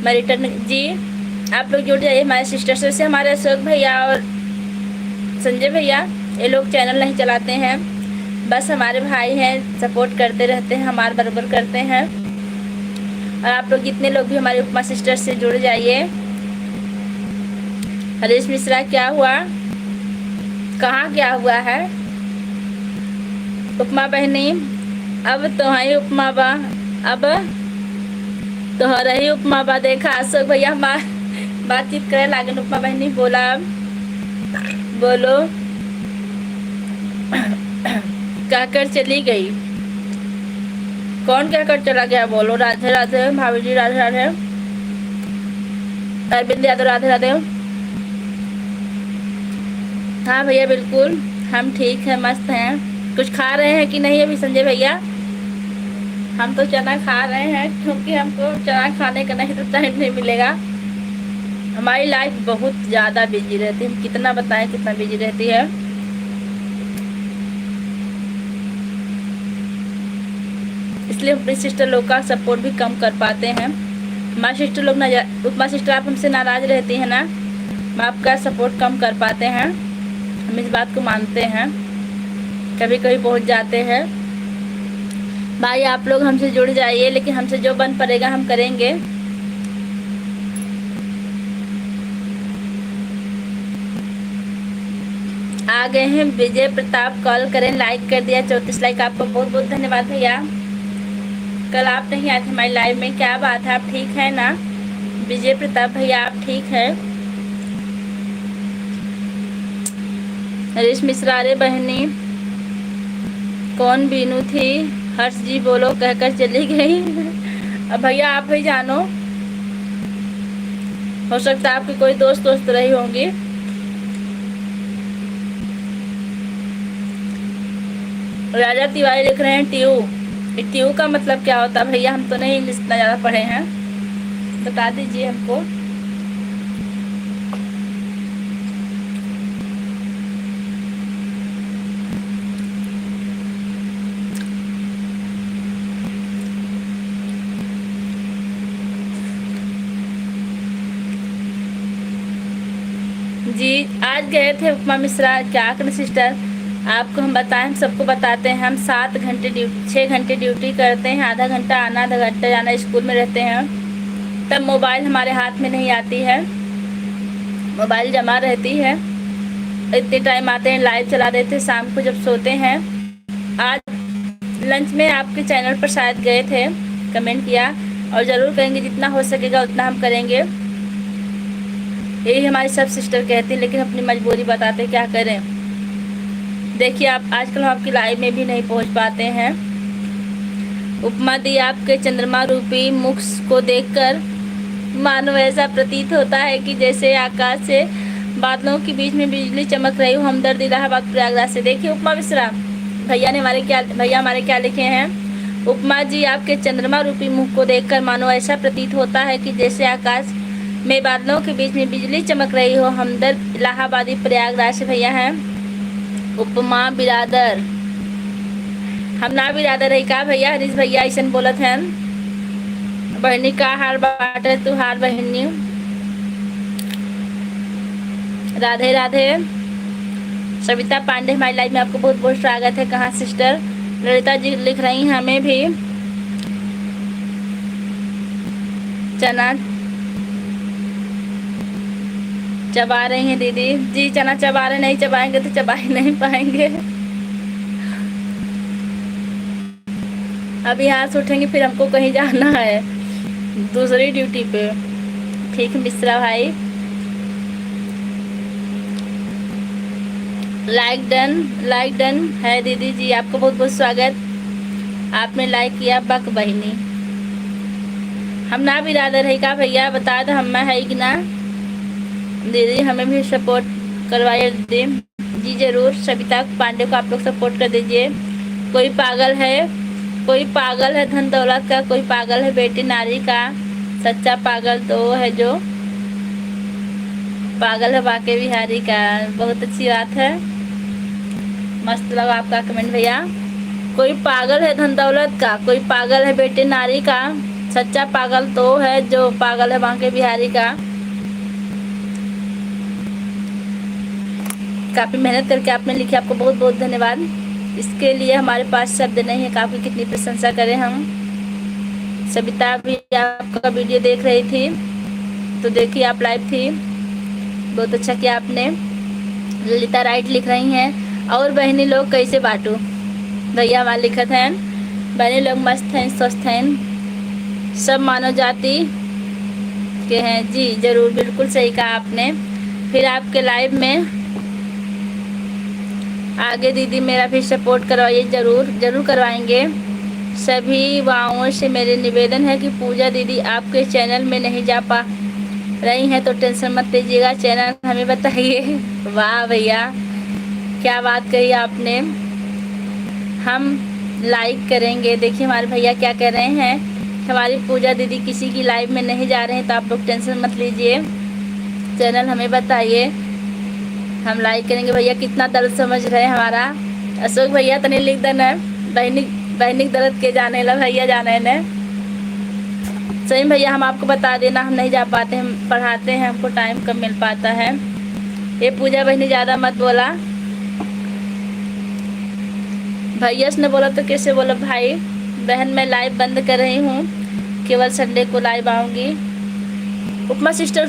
मैं रिटर्न जी, आप लोग जुड़ जाइए हमारे सिस्टर से। हमारे अशोक भैया और संजय भैया ये लोग चैनल नहीं चलाते हैं, बस हमारे भाई हैं, सपोर्ट करते रहते हैं, हमारे बराबर करते हैं। और आप लोग जितने लोग भी हमारे उपमा सिस्टर से जुड़ जाइए। हरीश मिश्रा, क्या हुआ? कहाँ क्या हुआ है? उपमा बहनी, अब तुम्हारी उपमा बा, अब तुम्हारा उपमा बा। देखा अशोक भैया हमार बातचीत करे लागन। उपमा बहनी बोला, बोलो क्या कर चली गई? कौन क्या कर चला गया? बोलो। राधे राधे भाभी जी, राधे राधे। अरविंद यादव, राधे राधे। हाँ भैया बिल्कुल, हम ठीक है, मस्त हैं। कुछ खा रहे हैं कि नहीं अभी संजय भैया? हम तो चना खा रहे हैं, क्योंकि हमको चना खाने का नहीं तो टाइम नहीं मिलेगा। हमारी लाइफ बहुत ज़्यादा बिजी रहती है, हम कितना बताएं कितना बिजी रहती है। इसलिए अपनी सिस्टर लोग का सपोर्ट भी कम कर पाते हैं। हमारी सिस्टर लोग उपमा सिस्टर, आप हमसे नाराज़ रहती हैं ना, हम आपका सपोर्ट कम कर पाते हैं। हम इस बात को मानते हैं, कभी कभी पहुंच जाते हैं। भाई आप लोग हमसे जुड़ जाइए, लेकिन हमसे जो बन पड़ेगा हम करेंगे। आ गए हैं विजय प्रताप, कॉल करें, लाइक कर दिया 34 लाइक, आपको बहुत बहुत धन्यवाद भैया। कल आप नहीं आए थे हमारी लाइव में, क्या बात है? आप ठीक है ना विजय प्रताप भैया, आप ठीक है? हरीश मिश्रा, अरे बहनी कौन बीनू थी? हर्ष जी बोलो, कहकर चली गई। अब भैया आप ही जानो, हो सकता है आपकी कोई दोस्त रही होंगी। राजा तिवारी लिख रहे हैं ट्यू। ट्यू का मतलब क्या होता है भैया? हम तो नहीं इंग्लिश इतना ज़्यादा पढ़े हैं, बता दीजिए हमको। जी आज गए थे उपमा मिश्रा, क्या करें सिस्टर, आपको हम बताएं, हम सबको बताते हैं। हम 7 घंटे 6 घंटे ड्यूटी करते हैं, आधा घंटा आना आधा घंटा जाना, स्कूल में रहते हैं। तब मोबाइल हमारे हाथ में नहीं आती है, मोबाइल जमा रहती है। इतने टाइम आते हैं, लाइव चला देते हैं, शाम को जब सोते हैं। आज लंच में आपके चैनल पर शायद गए थे, कमेंट किया, और ज़रूर करेंगे, जितना हो सकेगा उतना हम करेंगे। यही हमारी सब सिस्टर कहती हैं, लेकिन अपनी मजबूरी बताते, क्या करें। देखिए आप आजकल हम आपकी लाइव में भी नहीं पहुंच पाते हैं। उपमा दी, आपके चंद्रमा रूपी मुख को देखकर मानो ऐसा प्रतीत होता है कि जैसे आकाश से बादलों के बीच में बिजली चमक रही हो। हमदर्द, इलाहाबाद प्रयागराज से। देखिए उपमा मिश्रा भैया ने हमारे क्या लिखे हैं। उपमा जी, आपके चंद्रमा रूपी मुख को देखकर मानो ऐसा प्रतीत होता है कि जैसे आकाश में बादलों के बीच में बिजली चमक रही हो। हमदर्द, इलाहाबादी प्रयागराज से भैया हैं। उपमा बिरादर, हम ना बिरादर रही का भैया? हरीश भैया ऐसा बोलत हैं। बहनी का हार बाटे तू हार बहनी। राधे राधे। सविता पांडे, हमारी लाइफ में आपको बहुत बहुत स्वागत है। कहाँ सिस्टर? ललिता जी लिख रही हैं हमें भी। चना चबा रही हैं दीदी जी, चना चबा रहे, नहीं चबाएंगे तो चबा ही नहीं पाएंगे। अब यहाँ से उठेंगे फिर हमको कहीं जाना है, दूसरी ड्यूटी पे। ठीक मिश्रा भाई। लाइक डन है दीदी जी, आपको बहुत बहुत स्वागत। आपने लाइक किया बक बहिनी। हम ना बिरादर है का भैया, बता दो हम है कि ना दीदी, हमें भी सपोर्ट करवाइए दीदी जी जरूर। सविता पांडे को आप लोग सपोर्ट कर दीजिए। कोई पागल है धन दौलत का, कोई पागल है बेटी नारी का। सच्चा पागल तो वो है जो पागल है बाके बिहारी का। बहुत अच्छी बात है, मस्त लगा आपका कमेंट भैया। कोई पागल है धन दौलत का, कोई पागल है बेटी नारी का। सच्चा पागल तो है जो पागल है बाके बिहारी का। काफी मेहनत करके आपने लिखी, आपको बहुत बहुत धन्यवाद। इसके लिए हमारे पास शब्द नहीं है, काफी कितनी प्रशंसा करें हम। सविता भी आपका वीडियो देख रही थी, तो देखिए आप लाइव थी, बहुत अच्छा किया आपने। ललिता राइट लिख रही हैं, और बहनी लोग कैसे बांटू भैया हमारे लिखत हैं। बहनी लोग मस्त हैं, स्वस्थ हैं, सब मानव जाति के हैं जी। जरूर, बिल्कुल सही कहा आपने। फिर आपके लाइव में आगे दीदी मेरा भी सपोर्ट करवाइए, जरूर करवाएंगे। सभी वाओं से मेरे निवेदन है कि पूजा दीदी आपके चैनल में नहीं जा पा रही हैं तो टेंशन मत लीजिएगा, चैनल हमें बताइए। वाह भैया, क्या बात कही आपने। हम लाइक करेंगे। देखिए हमारे भैया क्या कह रहे हैं, हमारी पूजा दीदी किसी की लाइव में नहीं जा रहे हैं तो आप लोग टेंशन मत लीजिए, चैनल हमें बताइए, हम लाइक करेंगे। भैया कितना दर्द समझ रहे हैं हमारा। अशोक भैया तनी लिख देना, बहनी दर्द के जाने ला भैया जाने ने। सही भैया, हम आपको बता देना, हम नहीं जा पाते, हम पढ़ाते हैं, हमको टाइम कम मिल पाता है। ये पूजा बहनी ज़्यादा मत बोला। भैया ने बोला तो कैसे बोला भाई। बहन मैं लाइव बंद कर रही हूँ, केवल संडे को लाइव आऊँगी। उपमा सिस्टर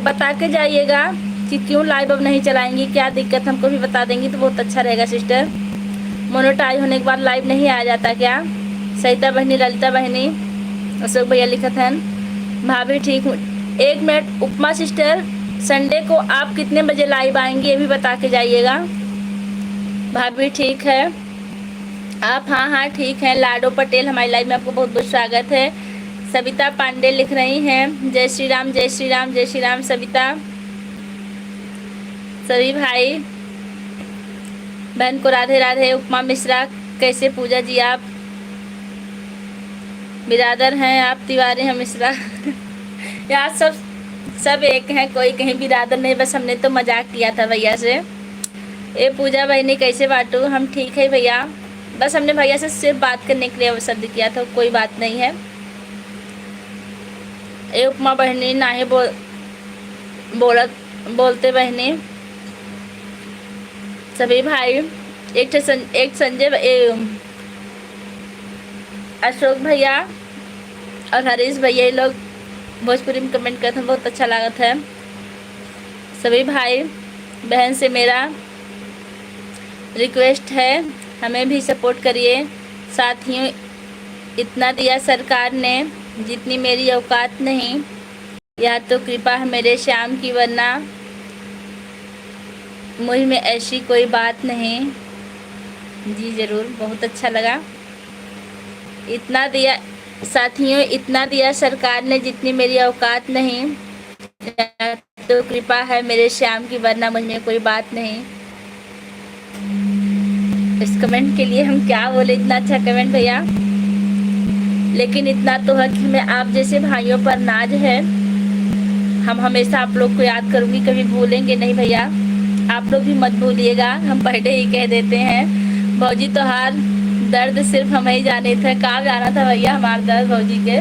बता के जाइएगा कि क्यों लाइव अब नहीं चलाएंगी, क्या दिक्कत, हमको भी बता देंगी तो बहुत अच्छा रहेगा सिस्टर। मोनेटाइज होने के बाद लाइव नहीं आ जाता क्या। सहिता बहनी, ललिता बहनी, अशोक भैया लिखत हैं। भाभी ठीक हूँ। 1 मिनट उपमा सिस्टर, संडे को आप कितने बजे लाइव आएंगे ये भी बता के जाइएगा। भाभी ठीक है आप। हाँ ठीक है। लाडो पटेल हमारी लाइव में आपको बहुत बहुत स्वागत है। सविता पांडे लिख रही हैं, जय श्री राम जय श्री राम जय श्री राम। सविता, सभी भाई बहन को राधे राधे। उपमा मिश्रा, कैसे पूजा जी आप बिरादर हैं, आप तिवारी हैं मिश्रा। यार सब एक हैं, कोई कहीं बिरादर नहीं, बस हमने तो मजाक किया था भैया से। ये पूजा बहनी कैसे बांटू, हम ठीक है भैया, बस हमने भैया से सिर्फ बात करने के लिए शब्द किया था, कोई बात नहीं है। ये उपमा बहनी ना ही बोलते बहनी। सभी भाई एक संजय, अशोक भैया और हरीश भैया, ये लोग भोजपुरी में कमेंट करते हैं, बहुत अच्छा लागत है। सभी भाई बहन से मेरा रिक्वेस्ट है, हमें भी सपोर्ट करिए। साथियों, इतना दिया सरकार ने जितनी मेरी औकात नहीं, यह तो कृपा है मेरे श्याम की, वरना मुझ में ऐसी कोई बात नहीं। जी जरूर, बहुत अच्छा लगा। इतना दिया साथियों, इतना दिया सरकार ने जितनी मेरी औकात नहीं, तो कृपा है मेरे श्याम की, वरना मुझ में कोई बात नहीं। इस कमेंट के लिए हम क्या बोले, इतना अच्छा कमेंट भैया। लेकिन इतना तो है कि हमें आप जैसे भाइयों पर नाज है, हम हमेशा आप लोग को याद करूंगी, कभी भूलेंगे नहीं भैया, आप लोग भी मत भूलिएगा। हम पहले ही कह देते हैं, भौजी तो हार दर्द सिर्फ हमें ही जाने थे, कहाँ जाना था भैया हमारा दर्द भौजी के।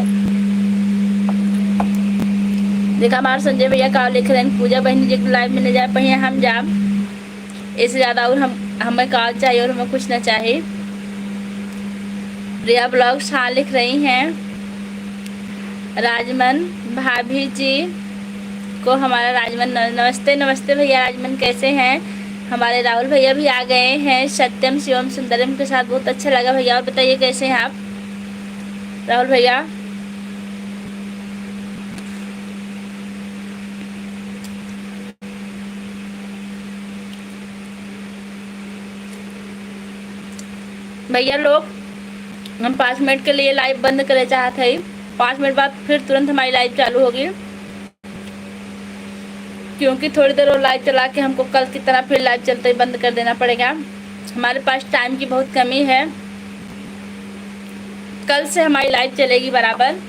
देखा हमारे संजय भैया का लिख रहे हैं, पूजा बहनी जी लाइव में नहीं जा पाई हैं, हम जा इससे ज़्यादा और हमें कॉल चाहिए और हमें कुछ ना चाहिए। प्रिया ब्लॉग्स हाँ लिख रही हैं। राजमन भाभी जी को हमारा राजमन नमस्ते भैया। राजमन कैसे हैं। हमारे राहुल भैया भी आ गए हैं सत्यम शिवम सुंदरम के साथ, बहुत अच्छा लगा भैया। और बताइए कैसे हैं आप राहुल भैया। भैया लोग, हम 5 मिनट के लिए लाइव बंद करे चाहते हैं। 5 मिनट बाद फिर तुरंत हमारी लाइव चालू होगी, क्योंकि थोड़ी देर और लाइव चला के हमको कल की तरह फिर लाइव चलते ही बंद कर देना पड़ेगा। हमारे पास टाइम की बहुत कमी है। कल से हमारी लाइव चलेगी बराबर।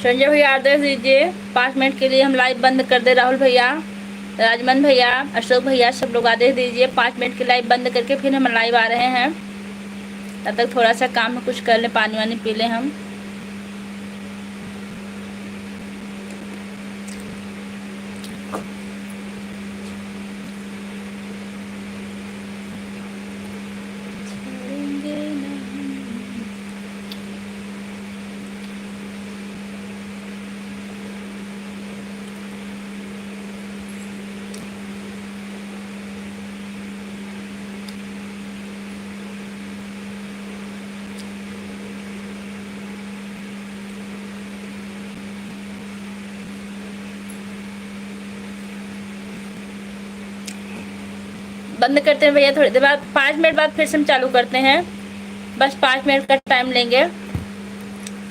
संजय भैया आदेश दीजिए, 5 मिनट के लिए हम लाइव बंद कर दे। राहुल भैया, राजमन भैया, अशोक भैया, सब लोग आदेश दीजिए। 5 मिनट की लाइव बंद करके फिर हम लाइव आ रहे हैं। तब तक थोड़ा सा काम में कुछ कर ले, पानी वानी पी लें हम। बंद करते हैं भैया थोड़ी देर बाद, 5 मिनट बाद फिर से हम चालू करते हैं। बस 5 मिनट का टाइम लेंगे।